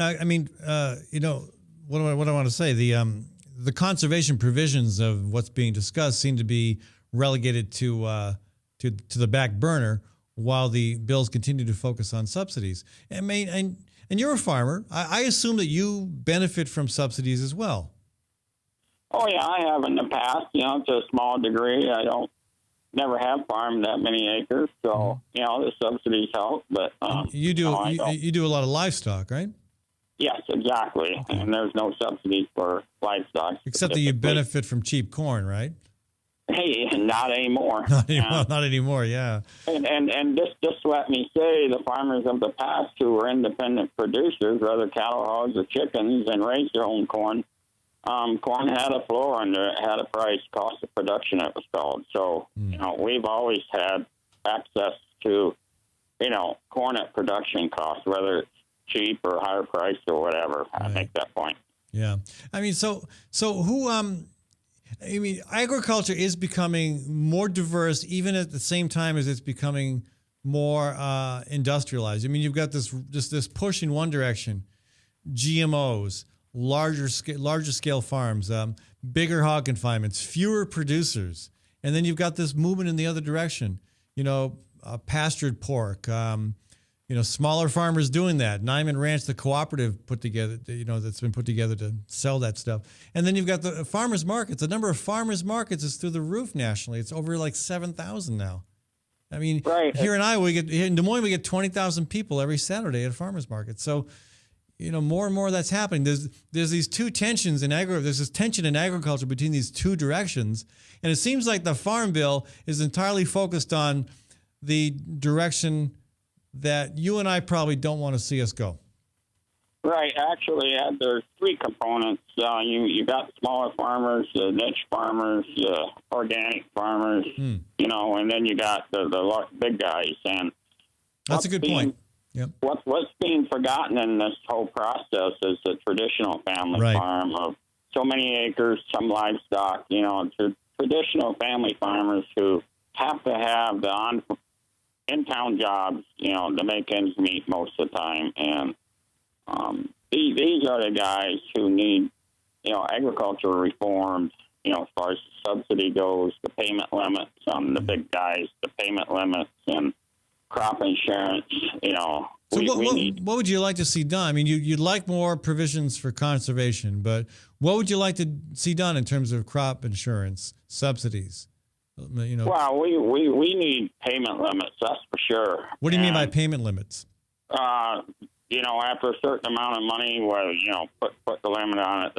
I want to say? The conservation provisions of what's being discussed seem to be relegated to the back burner while the bills continue to focus on subsidies. And you're a farmer. I assume that you benefit from subsidies as well. Oh, yeah, I have in the past, to a small degree. Never have farmed that many acres, so, the subsidies help. But you do a lot of livestock, right? Yes, exactly. Okay. And there's no subsidies for livestock. Except that you benefit from cheap corn, right? Hey, not anymore. Not anymore, yeah. And just let me say, the farmers of the past who were independent producers, whether cattle, hogs, or chickens, and raised their own corn, corn had a floor and it had a price, cost of production, it was called. So, we've always had access to, corn at production cost, whether it's cheap or higher priced or whatever. Right. I make that point. Yeah. Agriculture is becoming more diverse, even at the same time as it's becoming more industrialized. You've got this push in one direction: GMOs, larger scale farms, bigger hog confinements, fewer producers, and then you've got this movement in the other direction. Pastured pork. Smaller farmers doing that. Nyman Ranch, the cooperative put together, that's been put together to sell that stuff. And then you've got the farmers markets. The number of farmers markets is through the roof nationally. It's over like 7,000 now. I mean, here in Iowa, in Des Moines, we get 20,000 people every Saturday at farmers markets. So, more and more of that's happening. There's these two tensions in there's this tension in agriculture between these two directions. And it seems like the Farm Bill is entirely focused on the direction that you and I probably don't want to see us go. Right. Actually, there's three components. You got smaller farmers, niche farmers, organic farmers, and then you got the big guys. And that's a good point. Yep. What's being forgotten in this whole process is the traditional family farm of so many acres, some livestock. Traditional family farmers who have to have the in-town jobs, to make ends meet most of the time. And these are the guys who need, agriculture reformed, as far as the subsidy goes, the payment limits on the big guys, the payment limits, and crop insurance, So what would you like to see done? I mean, you'd like more provisions for conservation, but what would you like to see done in terms of crop insurance, subsidies? Well, we need payment limits, that's for sure. What do you mean by payment limits? After a certain amount of money, put the limit on it.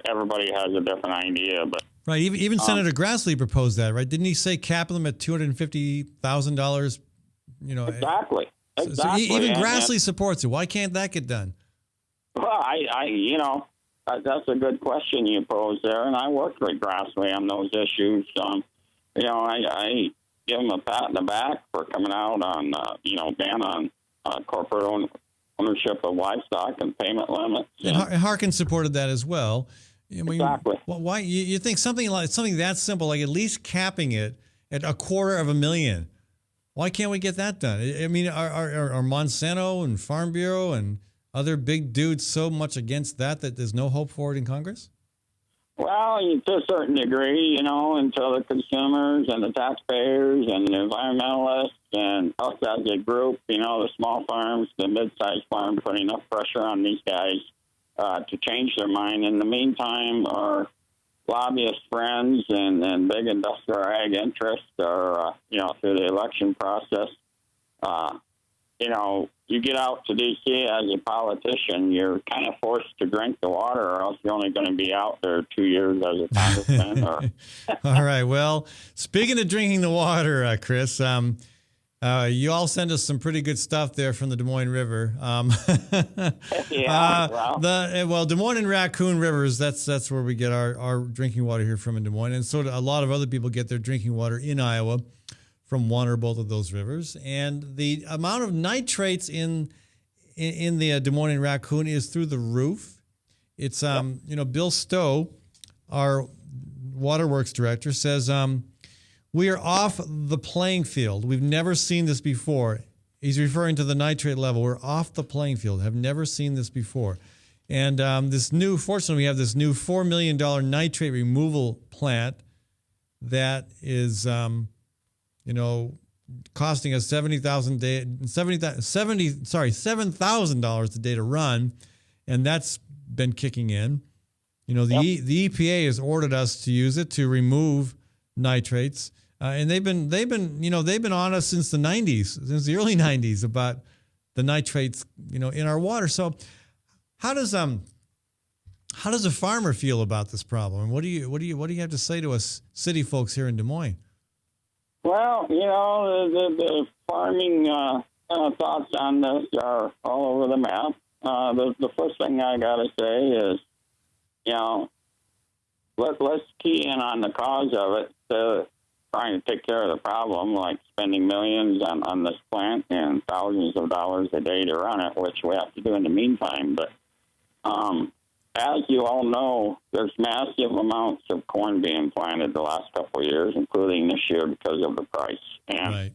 Everybody has a different idea, but right. Even Senator Grassley proposed that, right? Didn't he say cap them at $250,000? Exactly. So even Grassley supports it. Why can't that get done? Well, that's a good question you posed there, and I worked with Grassley on those issues. I give him a pat on the back for coming out on, ban on corporate ownership of livestock and payment limits. And Harkin supported that as well. Exactly. Why you think something that simple, like at least capping it at $250,000? Why can't we get that done? I mean, are Monsanto and Farm Bureau and other big dudes so much against that there's no hope for it in Congress? Well, to a certain degree, until the consumers and the taxpayers and the environmentalists and us as a group, the small farms, the mid-sized farms, put enough pressure on these guys to change their mind. In the meantime, our lobbyist friends and big industrial ag interests are, through the election process, you get out to D.C. as a politician, you're kind of forced to drink the water, or else you're only going to be out there 2 years as a congressman. All right. Well, speaking of drinking the water, Chris, you all send us some pretty good stuff there from the Des Moines River. Des Moines and Raccoon Rivers, that's where we get our drinking water here from in Des Moines. And so a lot of other people get their drinking water in Iowa from one or both of those rivers. And the amount of nitrates in the Des Moines and Raccoon is through the roof. It's, Bill Stowe, our waterworks director, says, we are off the playing field. We've never seen this before. He's referring to the nitrate level. We're off the playing field. Have never seen this before. And fortunately, we have this new $4 million nitrate removal plant that is, costing us $7,000 a day to run, and that's been kicking in. The EPA has ordered us to use it to remove nitrates, and they've been on us since the early 90s about the nitrates in our water. So how does a farmer feel about this problem? And what do you have to say to us city folks here in Des Moines? Well, the farming thoughts on this are all over the map. The first thing I got to say is, let's key in on the cause of it, trying to take care of the problem, like spending millions on this plant and thousands of dollars a day to run it, which we have to do in the meantime. But as you all know, there's massive amounts of corn being planted the last couple of years, including this year because of the price. And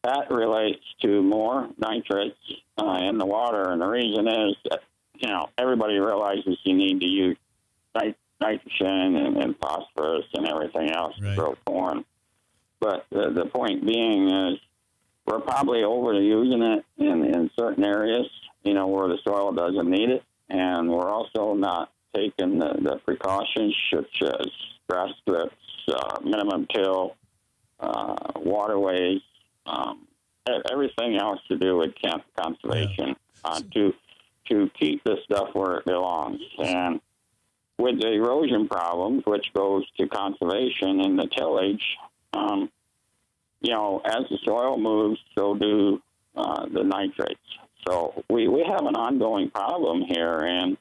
that relates to more nitrates in the water. And the reason is that everybody realizes you need to use nitrogen and phosphorus and everything else to grow corn. But the point being is we're probably overusing it in certain areas, where the soil doesn't need it. And we're also not taking the precautions such as grass strips, minimum till, waterways, everything else to do with conservation to keep this stuff where it belongs. And with the erosion problems, which goes to conservation and the tillage, as the soil moves, so do the nitrates. So we have an ongoing problem here, and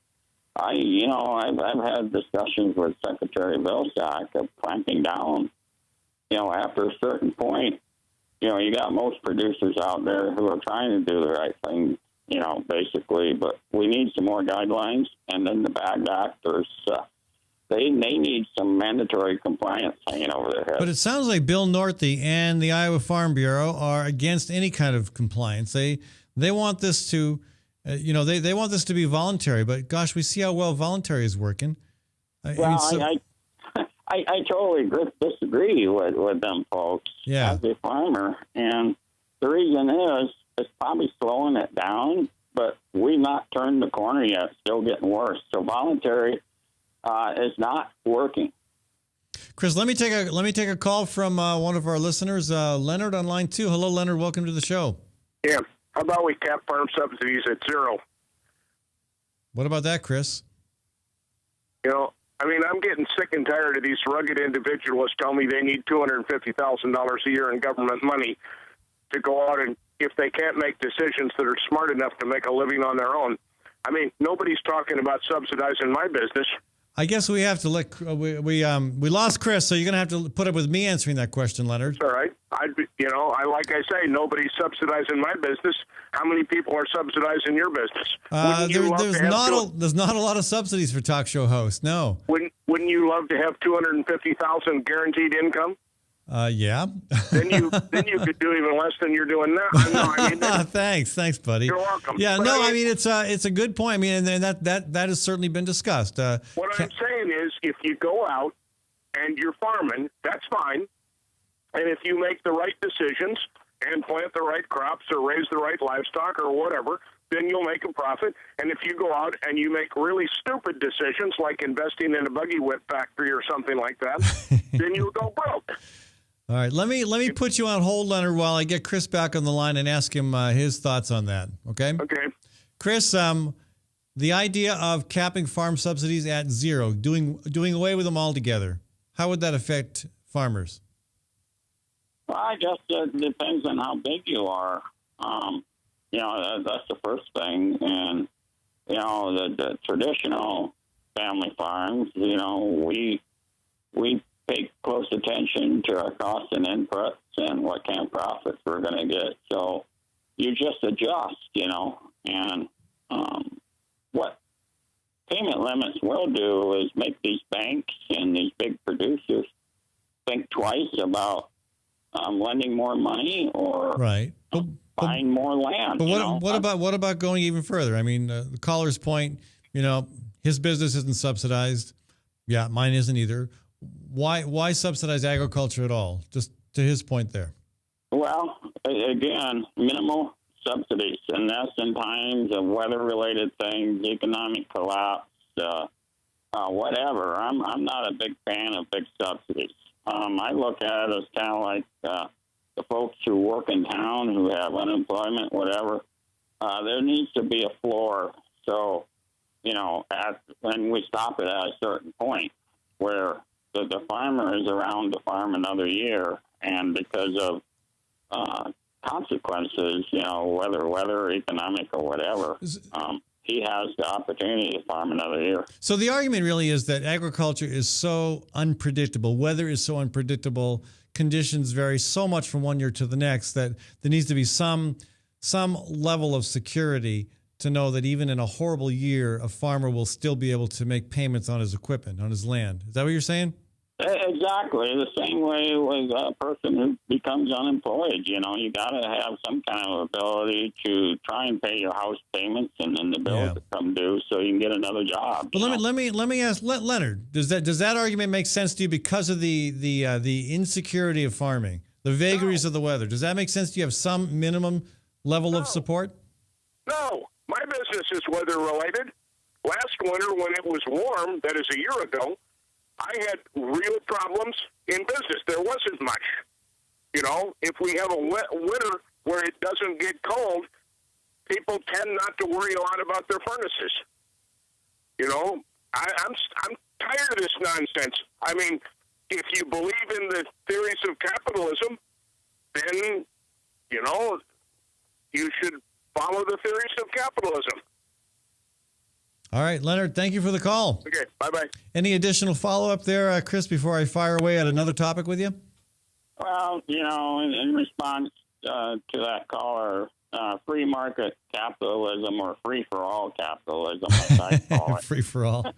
I've had discussions with Secretary Vilsack of clamping down. After a certain point, you got most producers out there who are trying to do the right thing, basically, but we need some more guidelines, and then the bad actors, they need some mandatory compliance hanging over their head. But it sounds like Bill Northey and the Iowa Farm Bureau are against any kind of compliance. They want this to, they want this to be voluntary. But gosh, we see how well voluntary is working. I totally disagree with them folks as a farmer, and the reason is it's probably slowing it down. But we've not turned the corner yet; it's still getting worse. So voluntary is not working. Chris, let me take a call from one of our listeners, Leonard on line 2. Hello, Leonard. Welcome to the show. Yeah. How about we cap farm subsidies at zero? What about that, Chris? I'm getting sick and tired of these rugged individuals telling me they need $250,000 a year in government money to go out and, if they can't make decisions that are smart enough to make a living on their own. Nobody's talking about subsidizing my business. I guess we have to we lost Chris, so you're going to have to put up with me answering that question, Leonard. That's all right. Like I say, nobody's subsidizing my business. How many people are subsidizing your business? There's not a lot of subsidies for talk show hosts. No. Wouldn't you love to have $250,000 guaranteed income? Yeah. then you could do even less than you're doing now. Thanks, buddy. You're welcome. Yeah, but it's a good point. And that has certainly been discussed. What I'm saying is, if you go out and you're farming, that's fine. And if you make the right decisions and plant the right crops or raise the right livestock or whatever, then you'll make a profit. And if you go out and you make really stupid decisions, like investing in a buggy whip factory or something like that, then you'll go broke. All right, let me put you on hold, Leonard, while I get Chris back on the line and ask him his thoughts on that. Okay. Okay. Chris, the idea of capping farm subsidies at zero, doing away with them altogether, how would that affect farmers? Well, I guess it depends on how big you are. That's the first thing, and the traditional family farms, we pay close attention to our costs and inputs and what kind of profits we're going to get. So you just adjust, and what payment limits will do is make these banks and these big producers think twice about lending more money or buying more land. But what about going even further? The caller's point, his business isn't subsidized. Yeah, mine isn't either. Why subsidize agriculture at all? Just to his point there. Well, again, minimal subsidies, and that's in times of weather-related things, economic collapse, whatever. I'm not a big fan of big subsidies. I look at it as kind of like the folks who work in town who have unemployment, whatever. There needs to be a floor. So, when we stop it at a certain point where the farmer is around to farm another year, and because of consequences, weather, economic, or whatever, he has the opportunity to farm another year. So the argument really is that agriculture is so unpredictable, weather is so unpredictable, conditions vary so much from one year to the next that there needs to be some level of security to know that even in a horrible year, a farmer will still be able to make payments on his equipment, on his land. Is that what you're saying? Yeah, Exactly. The same way with a person who becomes unemployed. You know, you got to have some kind of ability to try and pay your house payments and then the bills that come due, so you can get another job. But let me ask Leonard. Does that argument make sense to you because of the insecurity of farming, the vagaries of the weather? Does that make sense? Do you have some minimum level of support? No, my business is weather related. Last winter, when it was warm, that is a year ago, I had real problems in business. There wasn't much. You know, if we have a wet winter where it doesn't get cold, people tend not to worry a lot about their furnaces. You know, I'm tired of this nonsense. I mean, if you believe in the theories of capitalism, then, you know, you should follow the theories of capitalism. All right, Leonard, thank you for the call. Okay, bye-bye. Any additional follow-up there, Chris, before I fire away at another topic with you? Well, you know, in response to that caller, free market capitalism or free-for-all capitalism, as I call it. Free-for-all.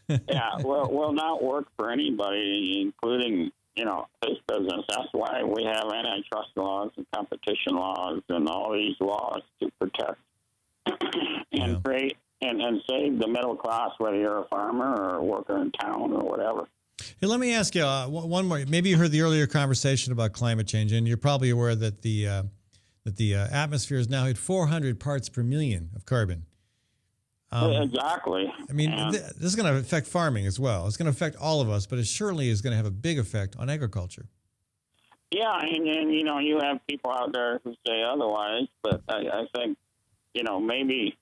Yeah, will not work for anybody, including, you know, this business. That's why we have antitrust laws and competition laws and all these laws to protect and create and save the middle class, whether you're a farmer or a worker in town or whatever. Hey, let me ask you one more. Maybe you heard the earlier conversation about climate change, and you're probably aware that the atmosphere is now at 400 parts per million of carbon. Exactly. I mean, this is going to affect farming as well. It's going to affect all of us, but it certainly is going to have a big effect on agriculture. Yeah, and you know, you have people out there who say otherwise, but I think, you know, maybe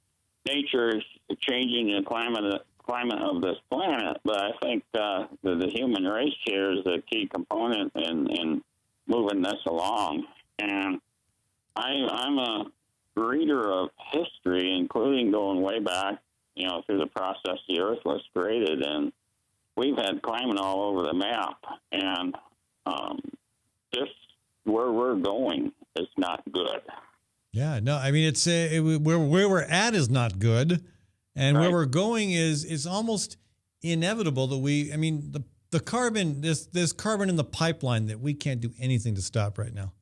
nature is changing the climate of this planet, but I think the human race here is a key component in moving this along. And I'm a reader of history, including going way back, you know, through the process the Earth was created, and we've had climate all over the map, and just where we're going is not good. Yeah, no, I mean, it's where we're at is not good, and where we're going is almost inevitable that I mean, the carbon, there's carbon in the pipeline that we can't do anything to stop right now.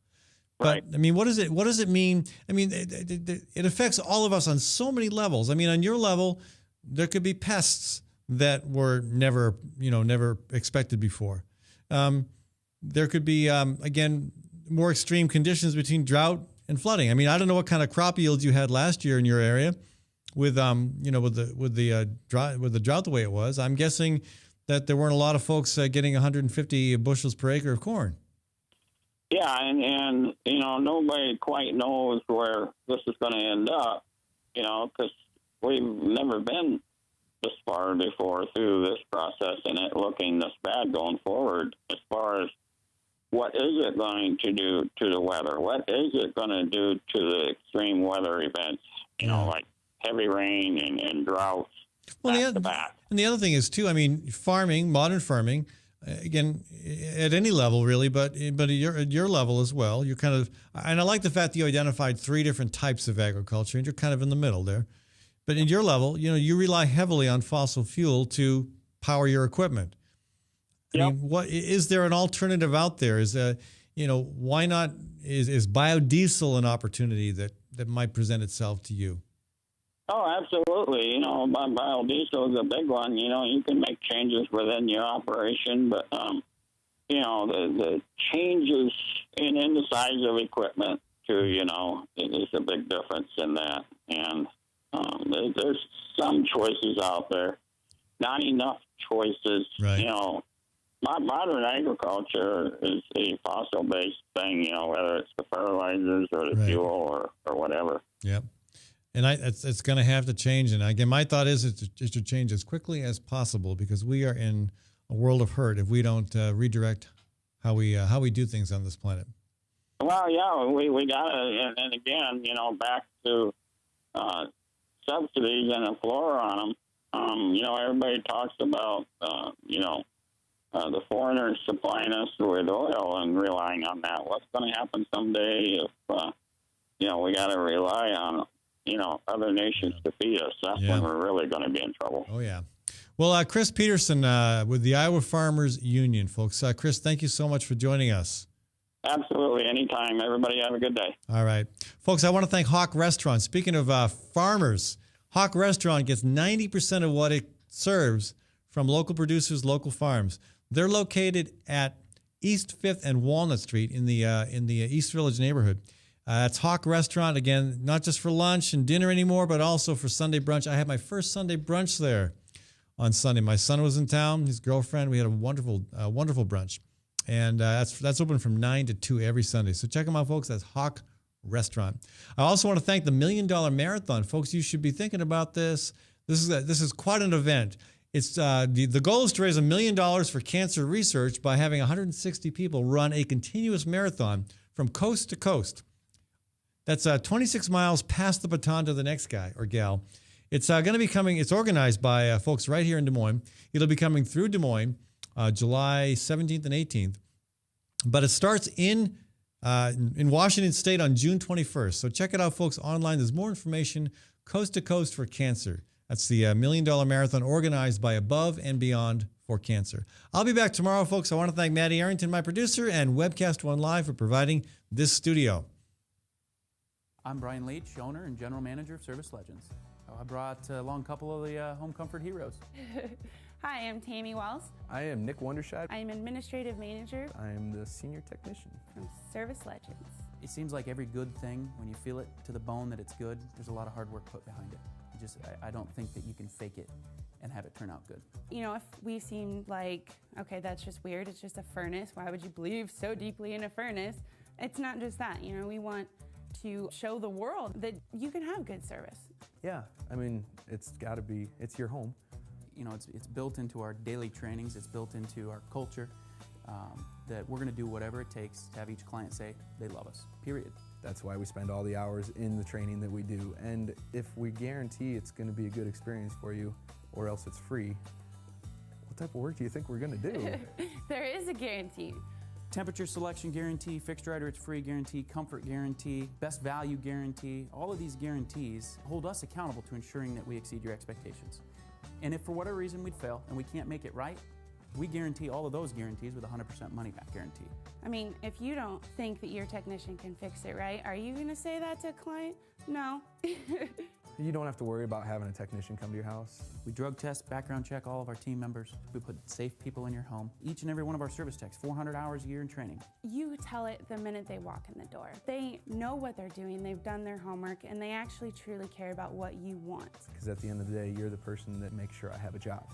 But I mean, what does it mean? I mean, it affects all of us on so many levels. I mean, on your level, there could be pests that were never expected before. There could be, again, more extreme conditions between drought and flooding. I mean, I don't know what kind of crop yields you had last year in your area with the drought the way it was. I'm guessing that there weren't a lot of folks getting 150 bushels per acre of corn. Yeah, and you know, nobody quite knows where this is going to end up, you know, because we've never been this far before through this process and it looking this bad going forward as far as what is it going to do to the weather? What is it going to do to the extreme weather events, you know, like heavy rain and droughts? Well, and the other thing is, too, I mean, modern farming, again, at any level, really, but at your level as well, you're kind of, and I like the fact that you identified 3 different types of agriculture, and you're kind of in the middle there. But in your level, you know, you rely heavily on fossil fuel to power your equipment. I mean, is there an alternative out there? Why not? Is biodiesel an opportunity that might present itself to you? Oh, absolutely. You know, biodiesel is a big one. You know, you can make changes within your operation, but, you know, the changes in the size of equipment, too, you know, is a big difference in that. And there's some choices out there, not enough choices. You know, modern agriculture is a fossil-based thing, you know, whether it's the fertilizers or the fuel or whatever. Yep. And it's going to have to change. And again, my thought is it should change as quickly as possible because we are in a world of hurt if we don't redirect how we do things on this planet. Well, yeah, we got to, and again, you know, back to subsidies and a floor on them. You know, everybody talks about, you know, the foreigners supplying us with oil and relying on that. What's going to happen someday if, you know, we got to rely on, you know, other nations to feed us? That's when we're really going to be in trouble. Oh, yeah. Well, Chris Peterson with the Iowa Farmers Union, folks. Chris, thank you so much for joining us. Absolutely. Anytime. Everybody have a good day. All right. Folks, I want to thank Hawk Restaurant. Speaking of farmers, Hawk Restaurant gets 90% of what it serves from local producers, local farms. They're located at East 5th and Walnut Street in the East Village neighborhood. It's Hawk Restaurant, again, not just for lunch and dinner anymore, but also for Sunday brunch. I had my first Sunday brunch there on Sunday. My son was in town, his girlfriend. We had a wonderful brunch. And that's open from 9 to 2 every Sunday. So check them out, folks. That's Hawk Restaurant. I also want to thank the $1 Million Marathon. Folks, you should be thinking about this. This is quite an event. It's the goal is to raise $1 million for cancer research by having 160 people run a continuous marathon from coast to coast. That's 26 miles past the baton to the next guy or gal. It's going to be coming. It's organized by folks right here in Des Moines. It'll be coming through Des Moines July 17th and 18th. But it starts in Washington State on June 21st. So check it out, folks, online. There's more information, Coast to Coast for Cancer. That's the $1 Million Marathon organized by Above and Beyond for Cancer. I'll be back tomorrow, folks. I want to thank Maddie Arrington, my producer, and Webcast One Live for providing this studio. I'm Brian Leach, owner and general manager of Service Legends. I brought along a couple of the home comfort heroes. Hi, I'm Tammy Wells. I am Nick Wondershad. I am administrative manager. I am the senior technician from Service Legends. It seems like every good thing, when you feel it to the bone that it's good, there's a lot of hard work put behind it. I don't think that you can fake it and have it turn out good. You know, if we seem like, okay, that's just weird, it's just a furnace, why would you believe so deeply in a furnace? It's not just that, you know, we want to show the world that you can have good service. Yeah, I mean, it's your home. You know, it's built into our daily trainings, it's built into our culture, that we're gonna do whatever it takes to have each client say they love us, period. That's why we spend all the hours in the training that we do. And if we guarantee it's gonna be a good experience for you, or else it's free, what type of work do you think we're gonna do? There is a guarantee. Temperature selection guarantee, fixed right or it's free guarantee, comfort guarantee, best value guarantee. All of these guarantees hold us accountable to ensuring that we exceed your expectations. And if for whatever reason we'd fail and we can't make it right, we guarantee all of those guarantees with a 100% money back guarantee. I mean, if you don't think that your technician can fix it right, are you gonna say that to a client? No. You don't have to worry about having a technician come to your house. We drug test, background check all of our team members. We put safe people in your home. Each and every one of our service techs, 400 hours a year in training. You tell it the minute they walk in the door. They know what they're doing, they've done their homework, and they actually truly care about what you want. Because at the end of the day, you're the person that makes sure I have a job.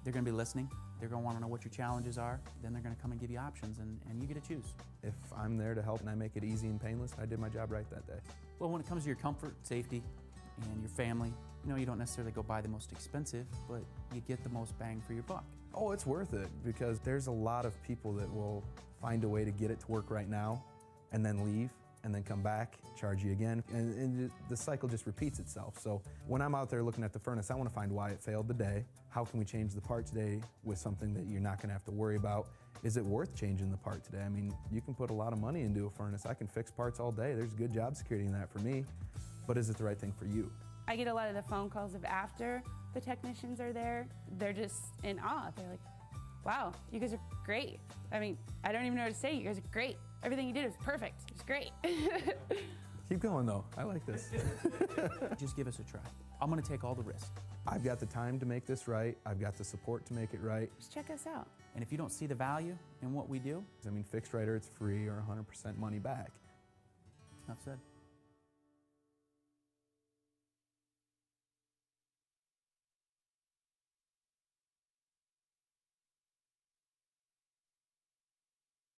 They're gonna be listening. They're gonna wanna know what your challenges are. Then they're gonna come and give you options, and you get to choose. If I'm there to help and I make it easy and painless, I did my job right that day. Well, when it comes to your comfort, safety, and your family, you know, you don't necessarily go buy the most expensive, but you get the most bang for your buck. Oh, it's worth it, because there's a lot of people that will find a way to get it to work right now and then leave and then come back, charge you again, and the cycle just repeats itself. So when I'm out there looking at the furnace, I want to find why it failed today. How can we change the part today with something that you're not going to have to worry about? Is it worth changing the part today? I mean, you can put a lot of money into a furnace. I can fix parts all day. There's good job security in that for me, but is it the right thing for you? I get a lot of the phone calls of after the technicians are there. They're just in awe. They're like, wow, you guys are great. I mean, I don't even know what to say. You guys are great. Everything you did was perfect. It was great. Keep going though, I like this. Just give us a try. I'm gonna take all the risk. I've got the time to make this right. I've got the support to make it right. Just check us out. And if you don't see the value in what we do, I mean, fixed right or it's free or 100% money back. Enough said.